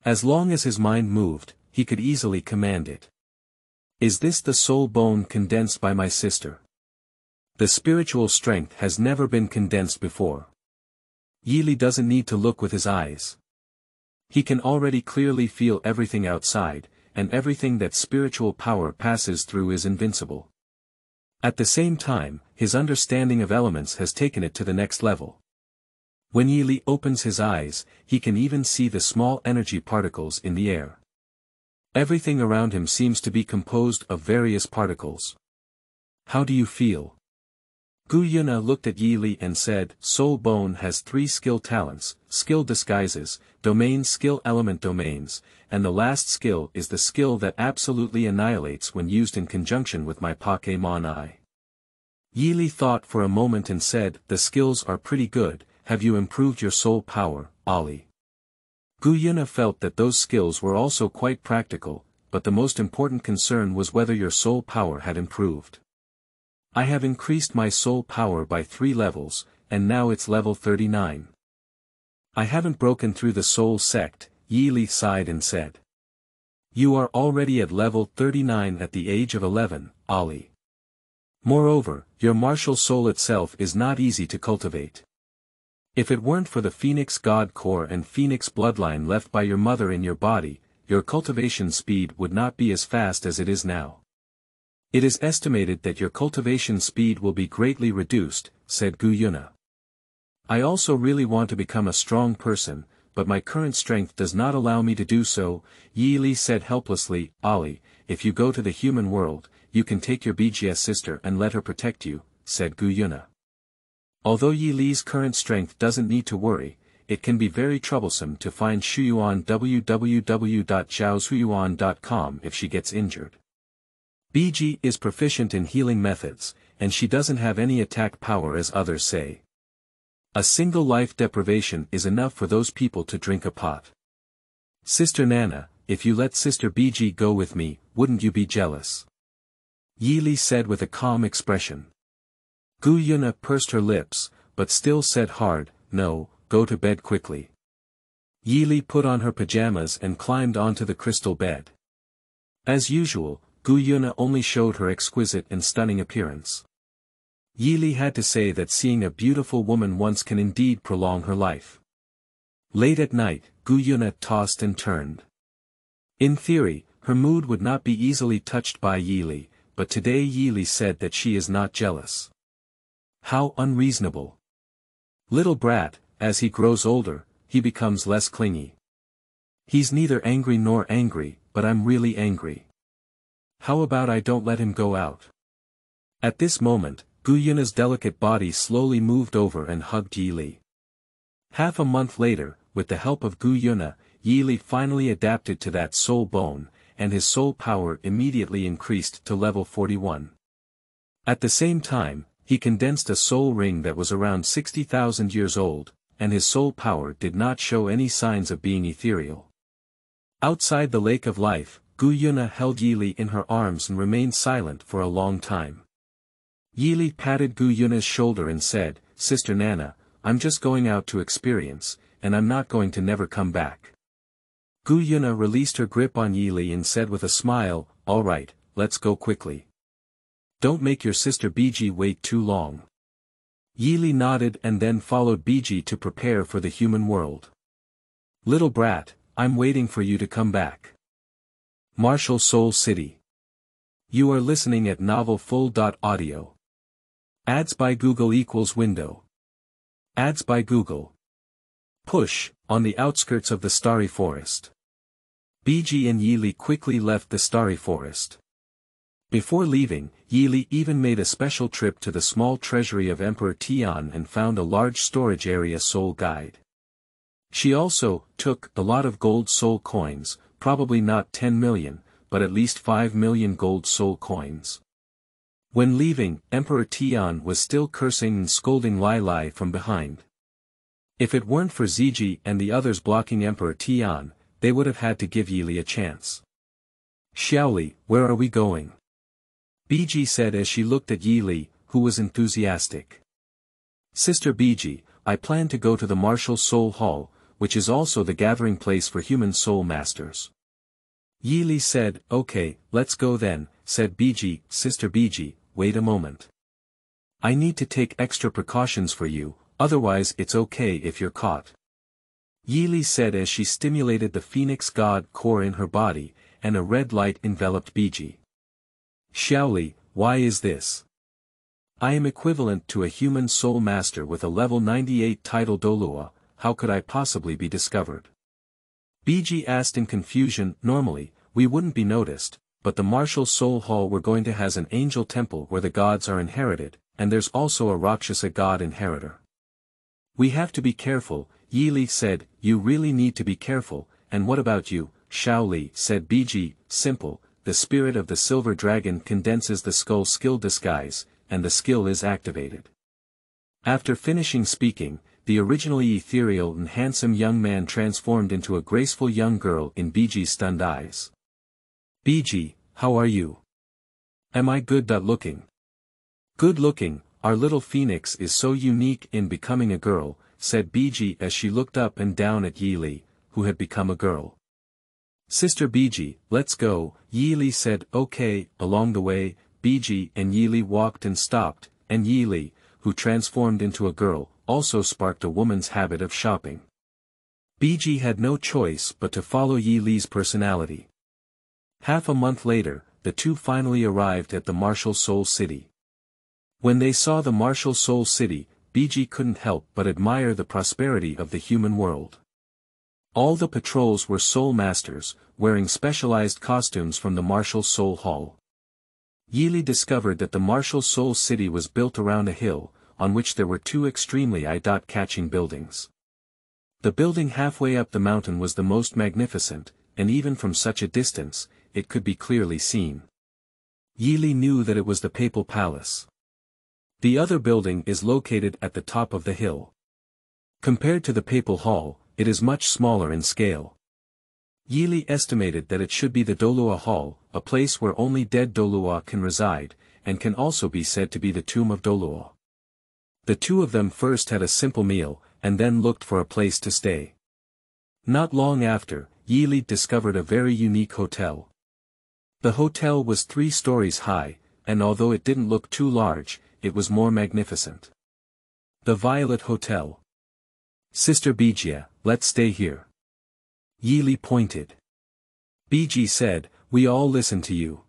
As long as his mind moved, he could easily command it. Is this the soul bone condensed by my sister? The spiritual strength has never been condensed before. Yi Li doesn't need to look with his eyes. He can already clearly feel everything outside, and everything that spiritual power passes through is invincible. At the same time, his understanding of elements has taken it to the next level. When Yi Li opens his eyes, he can even see the small energy particles in the air. Everything around him seems to be composed of various particles. How do you feel? Gu Yuna looked at Yi Li and said, Soul Bone has 3 skill talents, skill disguises, domain skill element domains, and the last skill is the skill that absolutely annihilates when used in conjunction with my Pokémon I. Yi Li thought for a moment and said, the skills are pretty good, have you improved your soul power, Ali? Gu Yuna felt that those skills were also quite practical, but the most important concern was whether your soul power had improved. I have increased my soul power by 3 levels, and now it's level 39. I haven't broken through the soul sect, Yi Li sighed and said. You are already at level 39 at the age of 11, Ali. Moreover, your martial soul itself is not easy to cultivate. If it weren't for the Phoenix God Core and Phoenix bloodline left by your mother in your body, your cultivation speed would not be as fast as it is now. It is estimated that your cultivation speed will be greatly reduced, said Gu Yuna. I also really want to become a strong person, but my current strength does not allow me to do so, Yi Li said helplessly. Ali, if you go to the human world, you can take your BGS sister and let her protect you, said Gu Yuna. Although Yi Li's current strength doesn't need to worry, it can be very troublesome to find Shuyuan www.zhaoshuyuan.com if she gets injured. BG is proficient in healing methods, and she doesn't have any attack power as others say. A single life deprivation is enough for those people to drink a pot. Sister Nana, if you let Sister BG go with me, wouldn't you be jealous? Yi Li said with a calm expression. Gu Yuna pursed her lips, but still said hard, no, go to bed quickly. Yi Li put on her pajamas and climbed onto the crystal bed. As usual, Gu Yuna only showed her exquisite and stunning appearance. Yi Li had to say that seeing a beautiful woman once can indeed prolong her life. Late at night, Gu Yuna tossed and turned. In theory, her mood would not be easily touched by Yi Li, but today Yi Li said that she is not jealous. How unreasonable. Little brat, as he grows older, he becomes less clingy. He's neither angry nor angry, but I'm really angry. How about I don't let him go out? At this moment, Gu Yuna's delicate body slowly moved over and hugged Yi Li. Half a month later, with the help of Gu Yuna, Yi Li finally adapted to that soul bone, and his soul power immediately increased to level 41. At the same time, he condensed a soul ring that was around 60,000 years old, and his soul power did not show any signs of being ethereal. Outside the Lake of Life, Gu Yuna held Yi Li in her arms and remained silent for a long time. Yi Li patted Gu Yuna's shoulder and said, Sister Nana, I'm just going out to experience, and I'm not going to never come back. Gu Yuna released her grip on Yi Li and said with a smile, all right, let's go quickly. Don't make your sister BG wait too long. Yi Li nodded and then followed BG to prepare for the human world. Little brat, I'm waiting for you to come back. Martial Soul City. You are listening at novelfull.audio. Ads by Google equals window. Ads by Google. Push, on the outskirts of the starry forest. Biji and Yili quickly left the starry forest. Before leaving, Yili even made a special trip to the small treasury of Emperor Tian and found a large storage area soul guide. She also took a lot of gold soul coins, probably not 10 million, but at least 5 million gold soul coins. When leaving, Emperor Tian was still cursing and scolding Lai Lai from behind. If it weren't for Ziji and the others blocking Emperor Tian, they would have had to give Yili a chance. Xiaoli, where are we going? Biji said as she looked at Yili, who was enthusiastic. Sister Biji, I plan to go to the Martial Soul Hall, which is also the gathering place for human soul masters. Yili said, okay, let's go then, said Biji. Sister Biji, wait a moment. I need to take extra precautions for you, otherwise it's okay if you're caught. Yili said as she stimulated the Phoenix God core in her body, and a red light enveloped Biji. Xiaoli, why is this? I am equivalent to a human soul master with a level 98 title Douluo, how could I possibly be discovered? Biji asked in confusion. Normally, we wouldn't be noticed, but the Martial Soul Hall we're going to has an angel temple where the gods are inherited, and there's also a Rakshasa god inheritor. We have to be careful, Yili said. You really need to be careful, and what about you, Xiaoli, said Biji. Simple, the spirit of the silver dragon condenses the skull skill disguise, and the skill is activated. After finishing speaking, the originally ethereal and handsome young man transformed into a graceful young girl in Biji's stunned eyes. Biji, how are you? Am I good looking? Good looking, our little phoenix is so unique in becoming a girl, said Biji as she looked up and down at Yili, who had become a girl. Sister Biji, let's go, Yili said. Okay. Along the way, Biji and Yili walked and stopped, and Yili, who transformed into a girl, also sparked a woman's habit of shopping. Biji had no choice but to follow Yili's personality. Half a month later, the two finally arrived at the Martial Soul City. When they saw the Martial Soul City, Biji couldn't help but admire the prosperity of the human world. All the patrols were soul masters, wearing specialized costumes from the Martial Soul Hall. Yili discovered that the Martial Soul City was built around a hill, on which there were two extremely eye-catching buildings. The building halfway up the mountain was the most magnificent, and even from such a distance, it could be clearly seen. Yili knew that it was the Papal Palace. The other building is located at the top of the hill. Compared to the Papal Hall, it is much smaller in scale. Yili estimated that it should be the Douluo Hall, a place where only dead Douluo can reside, and can also be said to be the tomb of Douluo. The two of them first had a simple meal, and then looked for a place to stay. Not long after, Yili discovered a very unique hotel. The hotel was 3 stories high, and although it didn't look too large, it was more magnificent. The Violet Hotel. Sister Biji, let's stay here. Yili pointed. Biji said, we all listen to you.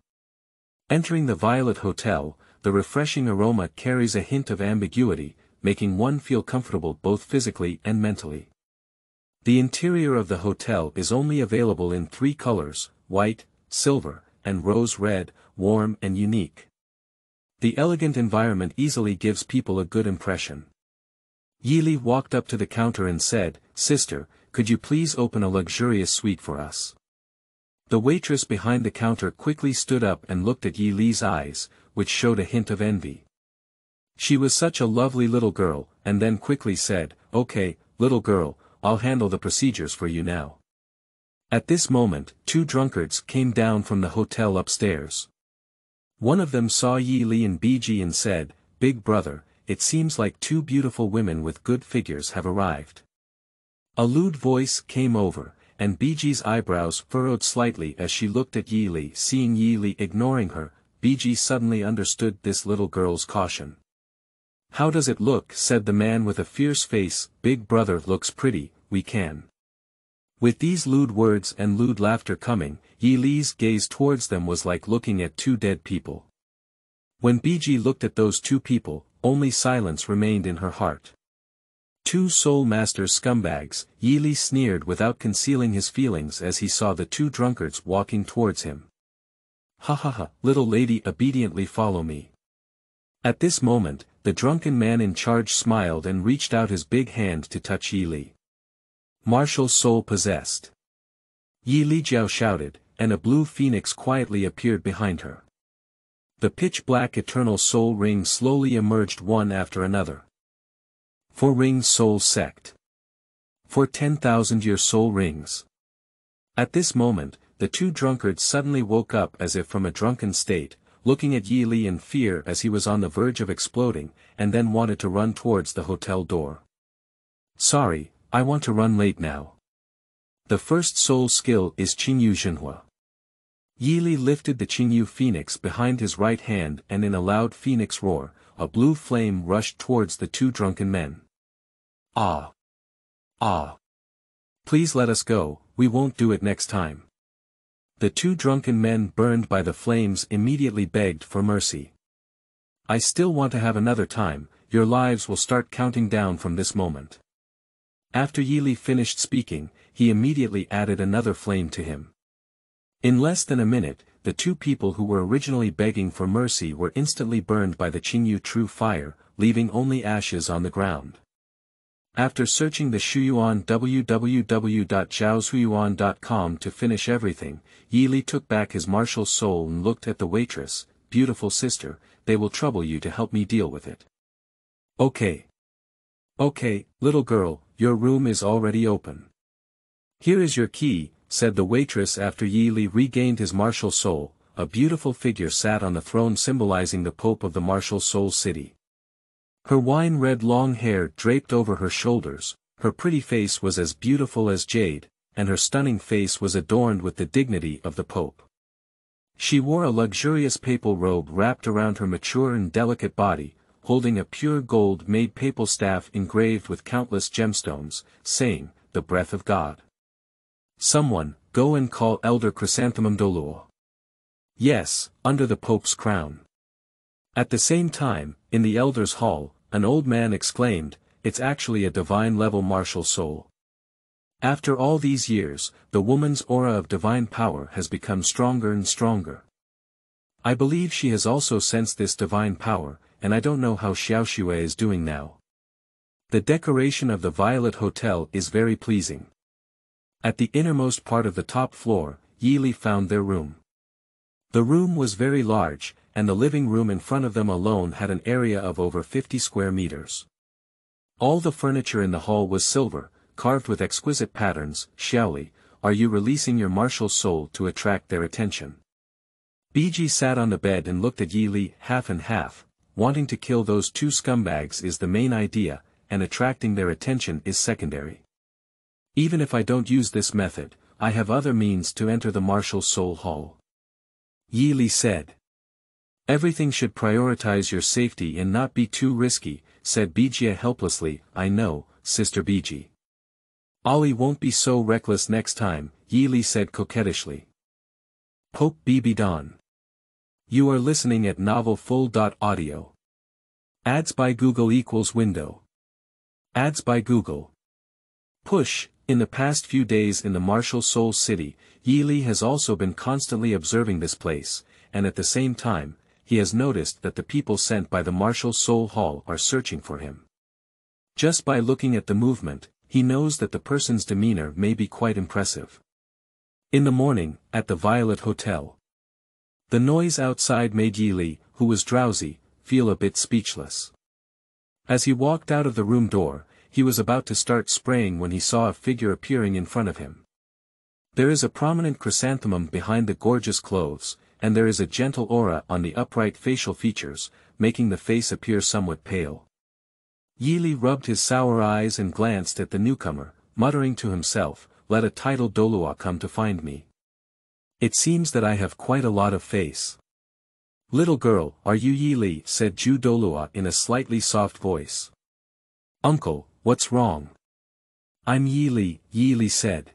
Entering the Violet Hotel, the refreshing aroma carries a hint of ambiguity, making one feel comfortable both physically and mentally. The interior of the hotel is only available in 3 colors, white, silver, and rose red, warm and unique. The elegant environment easily gives people a good impression. Yili walked up to the counter and said, Sister, could you please open a luxurious suite for us? The waitress behind the counter quickly stood up and looked at Yili's eyes, which showed a hint of envy. She was such a lovely little girl, and then quickly said, okay, little girl, I'll handle the procedures for you now. At this moment, 2 drunkards came down from the hotel upstairs. One of them saw Yili and Biji and said, Big brother, it seems like 2 beautiful women with good figures have arrived. A lewd voice came over, and Biji's eyebrows furrowed slightly as she looked at Yili. Seeing Yili ignoring her, Biji suddenly understood this little girl's caution. How does it look? Said the man with a fierce face. Big brother looks pretty, we can. With these lewd words and lewd laughter coming, Yili's gaze towards them was like looking at 2 dead people. When Biji looked at those 2 people, only silence remained in her heart. Two Soul Master scumbags, Yi Li sneered without concealing his feelings as he saw the two drunkards walking towards him. Ha ha ha, little lady, obediently follow me. At this moment, the drunken man in charge smiled and reached out his big hand to touch Yi Li. Martial soul possessed. Yi Li Jiao shouted, and a blue phoenix quietly appeared behind her. The pitch-black eternal soul rings slowly emerged one after another. 4 rings soul sect. For 10,000-year soul rings. At this moment, the two drunkards suddenly woke up as if from a drunken state, looking at Yi Li in fear as he was on the verge of exploding, and then wanted to run towards the hotel door. Sorry, I want to run late now. The first soul skill is Qingyu Zhenhua. Yi Li lifted the Qingyu Phoenix behind his right hand and in a loud phoenix roar, a blue flame rushed towards the two drunken men. Ah! Ah! Please let us go, we won't do it next time. The two drunken men burned by the flames immediately begged for mercy. I still want to have another time, your lives will start counting down from this moment. After Yi Li finished speaking, he immediately added another flame to him. In less than a minute, the two people who were originally begging for mercy were instantly burned by the Qingyu True Fire, leaving only ashes on the ground. After searching the Shuyuan www.zhaoshuyuan.com to finish everything, Yi Li took back his martial soul and looked at the waitress. Beautiful sister, they will trouble you to help me deal with it. Okay. Okay, little girl, your room is already open. Here is your key, said the waitress after Yi Li regained his martial soul. A beautiful figure sat on the throne symbolizing the Pope of the martial soul city. Her wine-red long hair draped over her shoulders, her pretty face was as beautiful as jade, and her stunning face was adorned with the dignity of the Pope. She wore a luxurious papal robe wrapped around her mature and delicate body, holding a pure gold-made papal staff engraved with countless gemstones, saying, "The breath of God." Someone, go and call Elder Chrysanthemum Douluo. Yes, under the Pope's crown. At the same time, in the Elder's Hall, an old man exclaimed, it's actually a divine-level martial soul. After all these years, the woman's aura of divine power has become stronger and stronger. I believe she has also sensed this divine power, and I don't know how Xiaoxue is doing now. The decoration of the Violet Hotel is very pleasing. At the innermost part of the top floor, Yi Li found their room. The room was very large, and the living room in front of them alone had an area of over 50 square meters. All the furniture in the hall was silver, carved with exquisite patterns. Xiaoli, are you releasing your martial soul to attract their attention? Biji sat on the bed and looked at Yi Li half and half. Wanting to kill those two scumbags is the main idea, and attracting their attention is secondary. Even if I don't use this method, I have other means to enter the martial soul hall. Yi Li said. Everything should prioritize your safety and not be too risky, said Bijia helplessly. I know, Sister Biji. Ali won't be so reckless next time, Yi Li said coquettishly. Pope Bibidon. You are listening at novelfull.audio. Ads by Google equals window. Ads by Google. Push. In the past few days in the martial soul city, Yi Li has also been constantly observing this place, and at the same time, he has noticed that the people sent by the martial soul hall are searching for him. Just by looking at the movement, he knows that the person's demeanor may be quite impressive. In the morning, at the Violet Hotel. The noise outside made Yi Li, who was drowsy, feel a bit speechless. As he walked out of the room door, he was about to start spraying when he saw a figure appearing in front of him. There is a prominent chrysanthemum behind the gorgeous clothes, and there is a gentle aura on the upright facial features, making the face appear somewhat pale. Yi Li rubbed his sour eyes and glanced at the newcomer, muttering to himself, let a title Douluo come to find me. It seems that I have quite a lot of face. Little girl, are you Yi Li? Said Ju Douluo in a slightly soft voice. Uncle, what's wrong? I'm Yi Li, Yi Li said.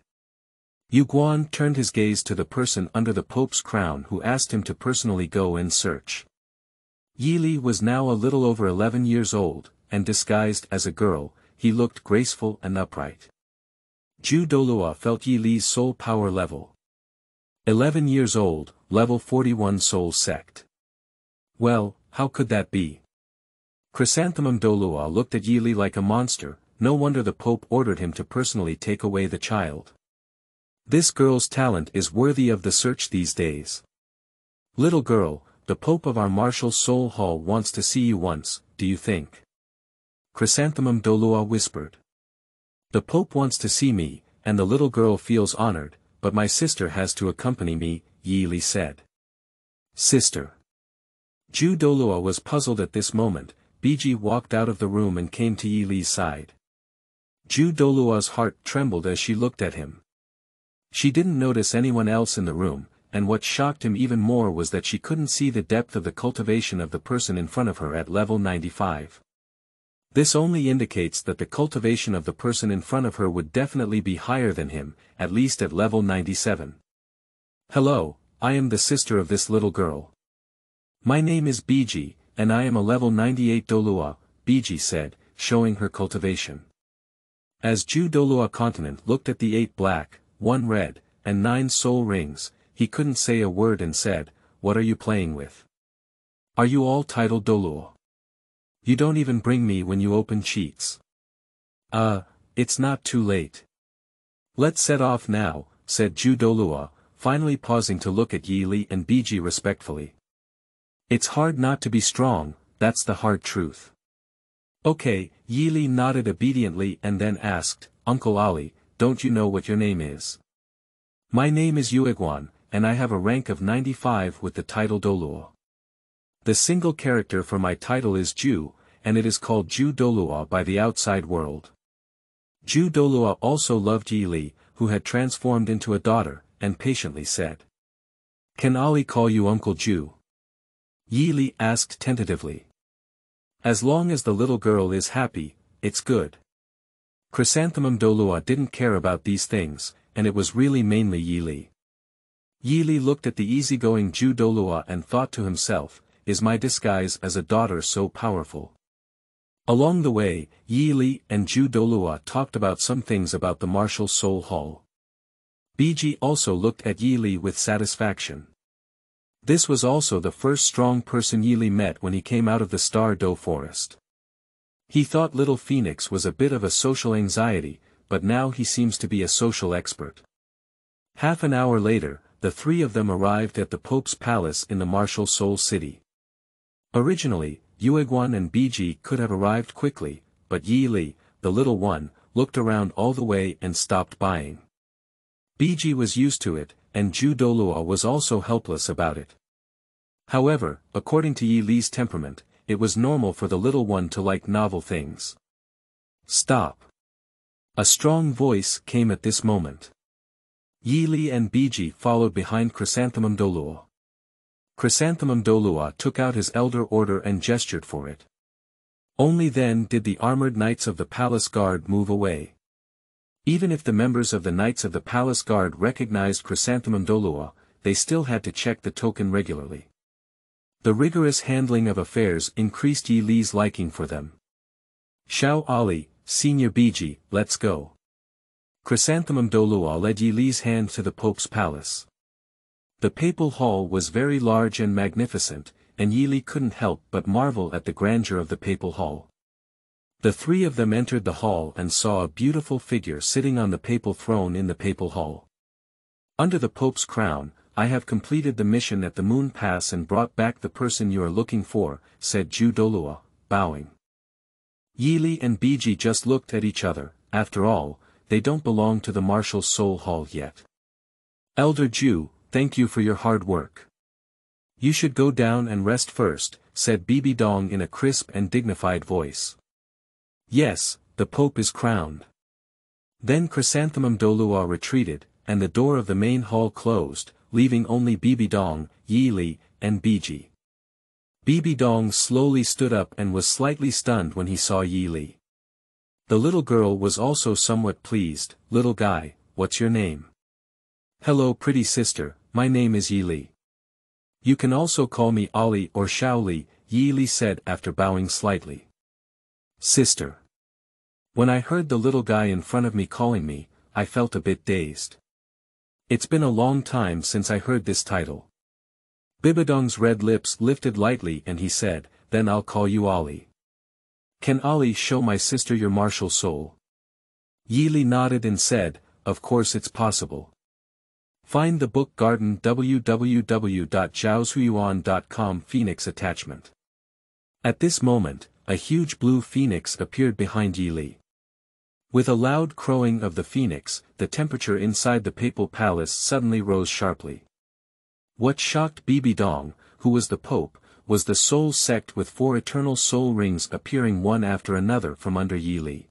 Yu Guan turned his gaze to the person under the Pope's crown who asked him to personally go and search. Yi Li was now a little over 11 years old, and disguised as a girl, he looked graceful and upright. Douluo felt Yi Li's soul power level. 11 years old, level 41 soul sect. Well, how could that be? Chrysanthemum Douluo looked at Yi Li like a monster. No wonder the Pope ordered him to personally take away the child. This girl's talent is worthy of the search these days. Little girl, the Pope of our martial soul hall wants to see you once, do you think? Chrysanthemum Douluo whispered. The Pope wants to see me, and the little girl feels honored, but my sister has to accompany me, Yi Li said. Sister. Douluo was puzzled at this moment. Biji walked out of the room and came to Yi Li's side. Douluo's heart trembled as she looked at him. She didn't notice anyone else in the room, and what shocked him even more was that she couldn't see the depth of the cultivation of the person in front of her at level 95. This only indicates that the cultivation of the person in front of her would definitely be higher than him, at least at level 97. Hello, I am the sister of this little girl. My name is Biji, and I am a level 98 Douluo, Biji said, showing her cultivation. As Douluo continent looked at the 8 black, 1 red, and 9 soul rings, he couldn't say a word and said, what are you playing with? Are you all titled Douluo? You don't even bring me when you open cheats. It's not too late. Let's set off now, said Douluo, finally pausing to look at Yi Li and Biji respectfully. It's hard not to be strong, that's the hard truth. Okay, Yi Li nodded obediently and then asked, Uncle Ali, don't you know what your name is? My name is Awakens, and I have a rank of 95 with the title Douluo. The single character for my title is Ju, and it is called Douluo by the outside world. Douluo also loved Yi Li, who had transformed into a daughter, and patiently said. Can Ali call you Uncle Ju? Yi Li asked tentatively. As long as the little girl is happy, it's good. Chrysanthemum Douluo didn't care about these things, and it was really mainly Yi Li. Yi Li looked at the easygoing Douluo and thought to himself, is my disguise as a daughter so powerful? Along the way, Yi Li and Douluo talked about some things about the martial soul hall. Biji also looked at Yi Li with satisfaction. This was also the first strong person Yi Li met when he came out of the Star Doe forest. He thought little Phoenix was a bit of a social anxiety, but now he seems to be a social expert. Half an hour later, the 3 of them arrived at the Pope's palace in the martial soul city. Originally, Awakens and Biji could have arrived quickly, but Yi Li, the little one, looked around all the way and stopped buying. Biji was used to it, and Douluo was also helpless about it. However, according to Yi Li's temperament, it was normal for the little one to like novel things. Stop. A strong voice came at this moment. Yi Li and Biji followed behind Chrysanthemum Douluo. Chrysanthemum Douluo took out his elder order and gestured for it. Only then did the armored knights of the palace guard move away. Even if the members of the Knights of the Palace Guard recognized Chrysanthemum Douluo, they still had to check the token regularly. The rigorous handling of affairs increased Yi Li's liking for them. Xiao Ali, Senior Biji, let's go. Chrysanthemum Douluo led Yi Li's hand to the Pope's palace. The papal hall was very large and magnificent, and Yi Li couldn't help but marvel at the grandeur of the papal hall. The 3 of them entered the hall and saw a beautiful figure sitting on the papal throne in the papal hall. Under the Pope's crown, I have completed the mission at the Moon Pass and brought back the person you are looking for, said Douluo, bowing. Yi Li and Biji just looked at each other. After all, they don't belong to the martial soul hall yet. Elder Ju, thank you for your hard work. You should go down and rest first, said Bibidon in a crisp and dignified voice. Yes, the Pope is crowned. Then Chrysanthemum Douluo retreated, and the door of the main hall closed, leaving only Bibidon, Yi Li, and Biji. Bibidon slowly stood up and was slightly stunned when he saw Yi Li. The little girl was also somewhat pleased. Little guy, what's your name? Hello pretty sister, my name is Yi Li. You can also call me Ali or Xiao Li, Yi Li said after bowing slightly. Sister. When I heard the little guy in front of me calling me, I felt a bit dazed. It's been a long time since I heard this title. Bibidon's red lips lifted lightly and he said, then I'll call you Ali. Can Ali show my sister your martial soul? Yili nodded and said, of course it's possible. Find the book Garden www.zhaoshuyuan.com Phoenix attachment. At this moment, a huge blue phoenix appeared behind Yili. With a loud crowing of the phoenix, the temperature inside the papal palace suddenly rose sharply. What shocked Bibidon, who was the pope, was the soul sect with 4 eternal soul rings appearing one after another from under Yili.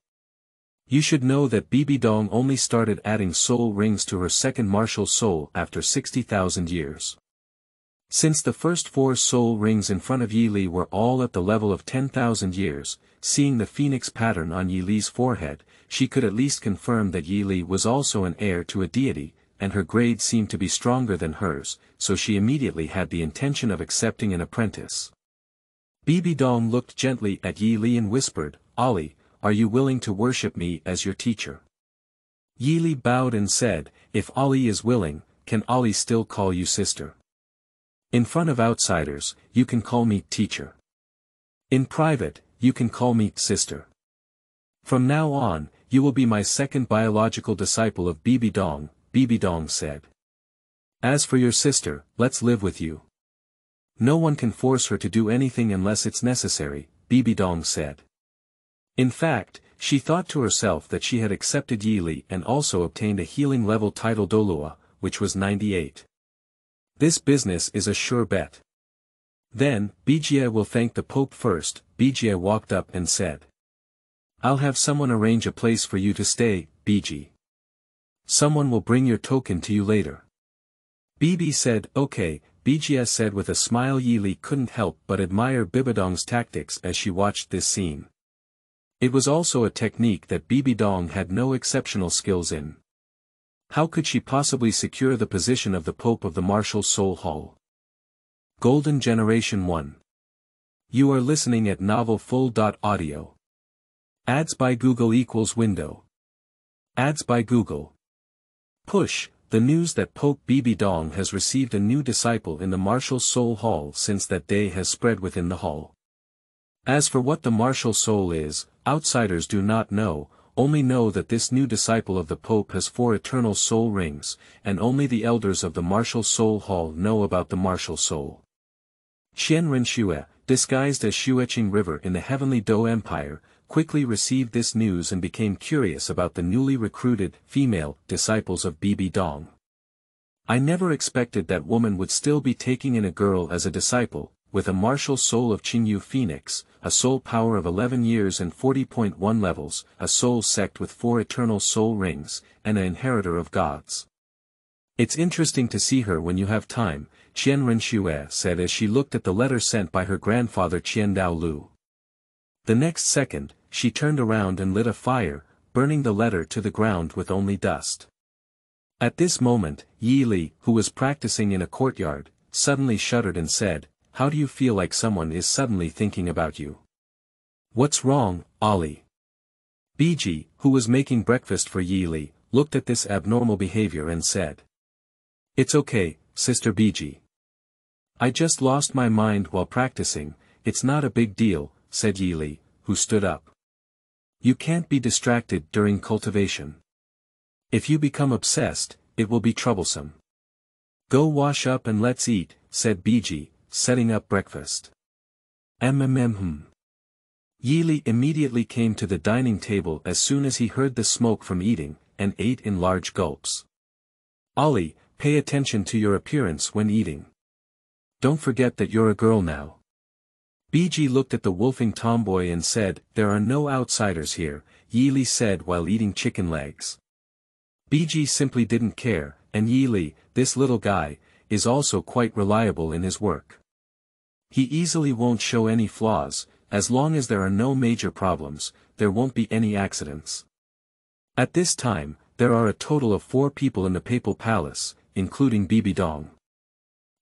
You should know that Bibidon only started adding soul rings to her second martial soul after 60,000 years. Since the first 4 soul rings in front of Yili were all at the level of 10,000 years, seeing the phoenix pattern on Yili's forehead, she could at least confirm that Yili was also an heir to a deity, and her grade seemed to be stronger than hers, so she immediately had the intention of accepting an apprentice. Bibidon looked gently at Yili and whispered, Ali, are you willing to worship me as your teacher? Yili bowed and said, if Ali is willing, can Ali still call you sister? In front of outsiders, you can call me teacher. In private, you can call me sister. From now on, you will be my second biological disciple of Bibidon, Bibidon said. As for your sister, let's live with you. No one can force her to do anything unless it's necessary, Bibidon said. In fact, she thought to herself that she had accepted Yili and also obtained a healing level title Douluo, which was 98. This business is a sure bet. Then, Bijie will thank the Pope first. Bijie walked up and said. I'll have someone arrange a place for you to stay, Bijie. Someone will bring your token to you later. Bibi said, okay, Bijie said with a smile. Yili couldn't help but admire Bibidong's tactics as she watched this scene. It was also a technique that Bibidon had no exceptional skills in. How could she possibly secure the position of the Pope of the Martial Soul Hall? Golden Generation 1. You are listening at novelfull.audio. Ads by Google equals window. Ads by Google. Push, the news that Pope Bibidon has received a new disciple in the Martial Soul Hall since that day has spread within the hall. As for what the martial soul is, outsiders do not know, only know that this new disciple of the Pope has 4 eternal soul rings, and only the elders of the Martial Soul Hall know about the martial soul. Qianren Xue, disguised as Xueqing River in the heavenly Dou Empire, quickly received this news and became curious about the newly recruited, female, disciples of Bibidon. I never expected that woman would still be taking in a girl as a disciple, with a martial soul of Qingyu Phoenix, a soul power of 11 years and 40.1 levels, a soul sect with 4 eternal soul rings, and an inheritor of gods. It's interesting to see her when you have time, Qianren Xue said as she looked at the letter sent by her grandfather Qiandao Lu. The next second, she turned around and lit a fire, burning the letter to the ground with only dust. At this moment, Yili, who was practicing in a courtyard, suddenly shuddered and said, how do you feel like someone is suddenly thinking about you? What's wrong, Ali? Bijie, who was making breakfast for Yili, looked at this abnormal behavior and said. It's okay, Sister Bijie. I just lost my mind while practicing, it's not a big deal, said Yili, who stood up. You can't be distracted during cultivation. If you become obsessed, it will be troublesome. Go wash up and let's eat, said Bijie, setting up breakfast. Yili immediately came to the dining table as soon as he heard the smoke from eating, and ate in large gulps. Ali, pay attention to your appearance when eating. Don't forget that you're a girl now. Bijie looked at the wolfing tomboy and said, there are no outsiders here, Yili said while eating chicken legs. Bijie simply didn't care, and Yili, this little guy, is also quite reliable in his work. He easily won't show any flaws, as long as there are no major problems, there won't be any accidents. At this time, there are a total of 4 people in the papal palace, including Bibidon.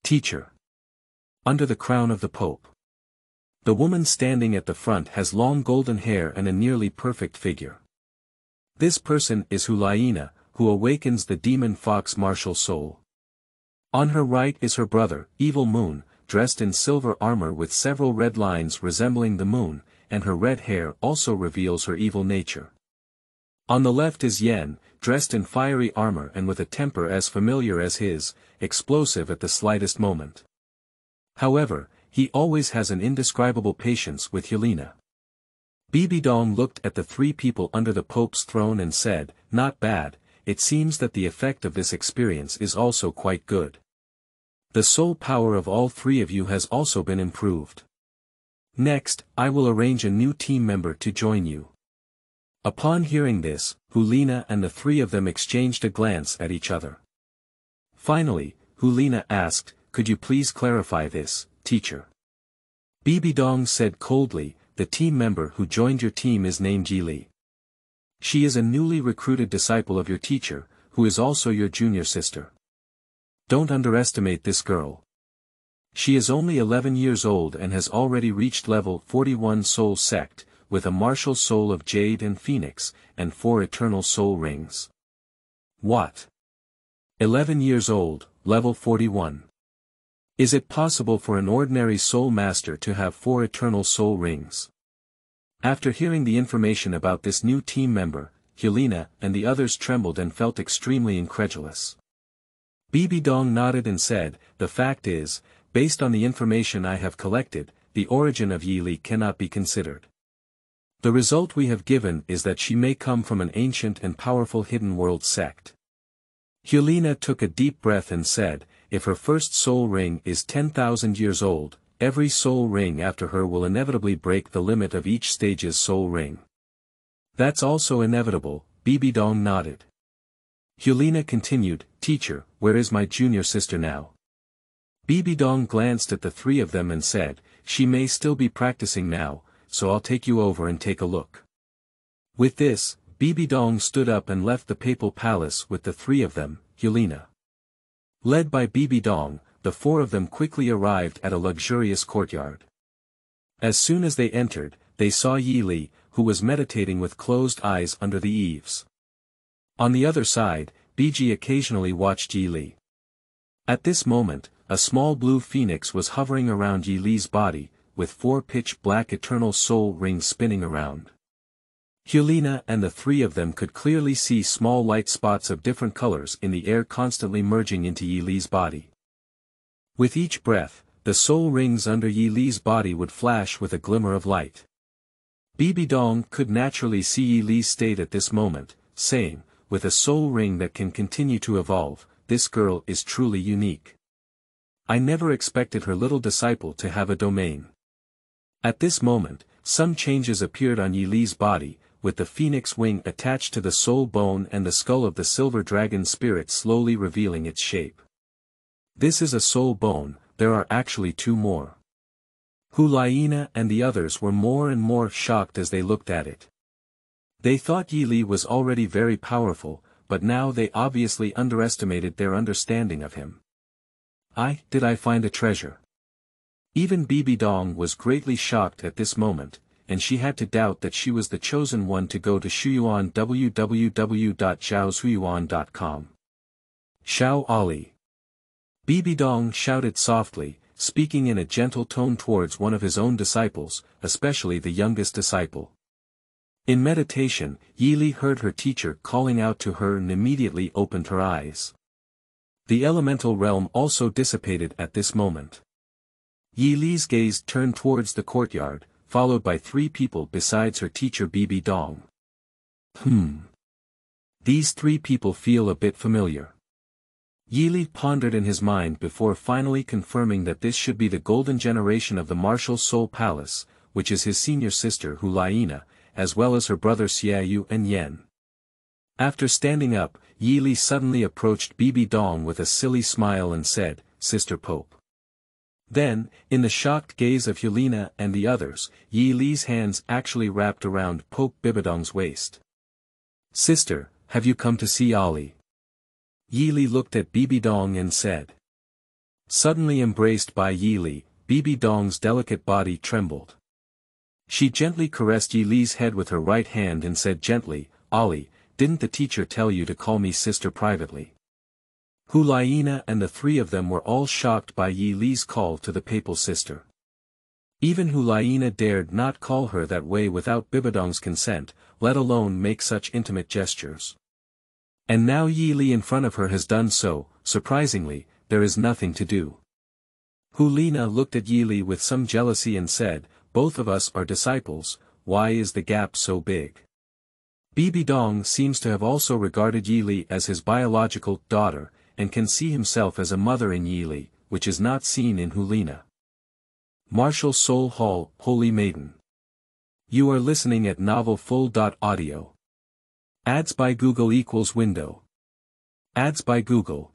Teacher. Under the crown of the Pope. The woman standing at the front has long golden hair and a nearly perfect figure. This person is Hulaina, who awakens the demon fox martial soul. On her right is her brother, Evil Moon, dressed in silver armor with several red lines resembling the moon, and her red hair also reveals her evil nature. On the left is Yen, dressed in fiery armor and with a temper as familiar as his, explosive at the slightest moment. However, he always has an indescribable patience with Helena. Bibidon looked at the three people under the Pope's throne and said, "Not bad, it seems that the effect of this experience is also quite good. The soul power of all three of you has also been improved. Next, I will arrange a new team member to join you." Upon hearing this, Hulina and the three of them exchanged a glance at each other. Finally, Hulina asked, "Could you please clarify this, teacher?" Bibidong said coldly, "The team member who joined your team is named Jili. She is a newly recruited disciple of your teacher, who is also your junior sister. Don't underestimate this girl. She is only 11 years old and has already reached level 41 soul sect, with a martial soul of Jade and Phoenix, and 4 eternal soul rings." What? 11 years old, level 41. Is it possible for an ordinary soul master to have 4 eternal soul rings? After hearing the information about this new team member, Helena and the others trembled and felt extremely incredulous. Bibidong nodded and said, "The fact is, based on the information I have collected, the origin of Yili cannot be considered. The result we have given is that she may come from an ancient and powerful hidden world sect." Helena took a deep breath and said, "If her first soul ring is 10,000 years old, every soul ring after her will inevitably break the limit of each stage's soul ring." "That's also inevitable," Bibidong nodded. Helena continued, "Teacher, where is my junior sister now?" Bibidong glanced at the three of them and said, "She may still be practicing now, so I'll take you over and take a look." With this, Bibidong stood up and left the papal palace with the three of them, Helena. Led by Bibidong, the 4 of them quickly arrived at a luxurious courtyard. As soon as they entered, they saw Yi Li, who was meditating with closed eyes under the eaves. On the other side, Biji occasionally watched Yi Li. At this moment, a small blue phoenix was hovering around Yi Li's body, with 4 pitch-black eternal soul rings spinning around. Helena and the three of them could clearly see small light spots of different colors in the air constantly merging into Yi Li's body. With each breath, the soul rings under Yi Li's body would flash with a glimmer of light. Bibidong could naturally see Yi Li's state at this moment, saying, "With a soul ring that can continue to evolve, this girl is truly unique. I never expected her little disciple to have a domain." At this moment, some changes appeared on Yi Li's body, with the phoenix wing attached to the soul bone and the skull of the silver dragon spirit slowly revealing its shape. This is a soul bone, there are actually 2 more. Hulaina and the others were more and more shocked as they looked at it. They thought Yi Li was already very powerful, but now they obviously underestimated their understanding of him. Did I find a treasure? Even Bibidong was greatly shocked at this moment, and she had to doubt that she was the chosen one to go to Shuyuan www.zhaoshuyuan.com. Xiao Ali. Bibidong shouted softly, speaking in a gentle tone towards one of his own disciples, especially the youngest disciple. In meditation, Yi Li heard her teacher calling out to her and immediately opened her eyes. The elemental realm also dissipated at this moment. Yi Li's gaze turned towards the courtyard, followed by 3 people besides her teacher Bibidong. These 3 people feel a bit familiar. Yi Li pondered in his mind before finally confirming that this should be the golden generation of the martial soul palace, which is his senior sister Hulaina, as well as her brother Xiaoyu and Yen. After standing up, Yi Li suddenly approached Bibidong with a silly smile and said, "Sister Pope." Then, in the shocked gaze of Helena and the others, Yi Li's hands actually wrapped around Pope Bibidong's waist. "Sister, have you come to see Ali?" Yi Li looked at Bibidong and said. Suddenly embraced by Yi Li, Bibidong's delicate body trembled. She gently caressed Yi Li's head with her right hand and said gently, "Ali, didn't the teacher tell you to call me sister privately? Hulaina and the three of them were all shocked by Yi Li's call to the papal sister. Even Hulaina dared not call her that way without Bibidon's consent, let alone make such intimate gestures. And now Yi Li in front of her has done so, surprisingly, there is nothing to do. Hulaina looked at Yi Li with some jealousy and said, both of us are disciples, why is the gap so big? Bibidon seems to have also regarded Yi Li as his biological daughter, and can see himself as a mother in Yi Li, which is not seen in Hulaina. Martial Soul Hall, Holy Maiden. You are listening at novelfull.audio. Ads by Google equals window. Ads by Google.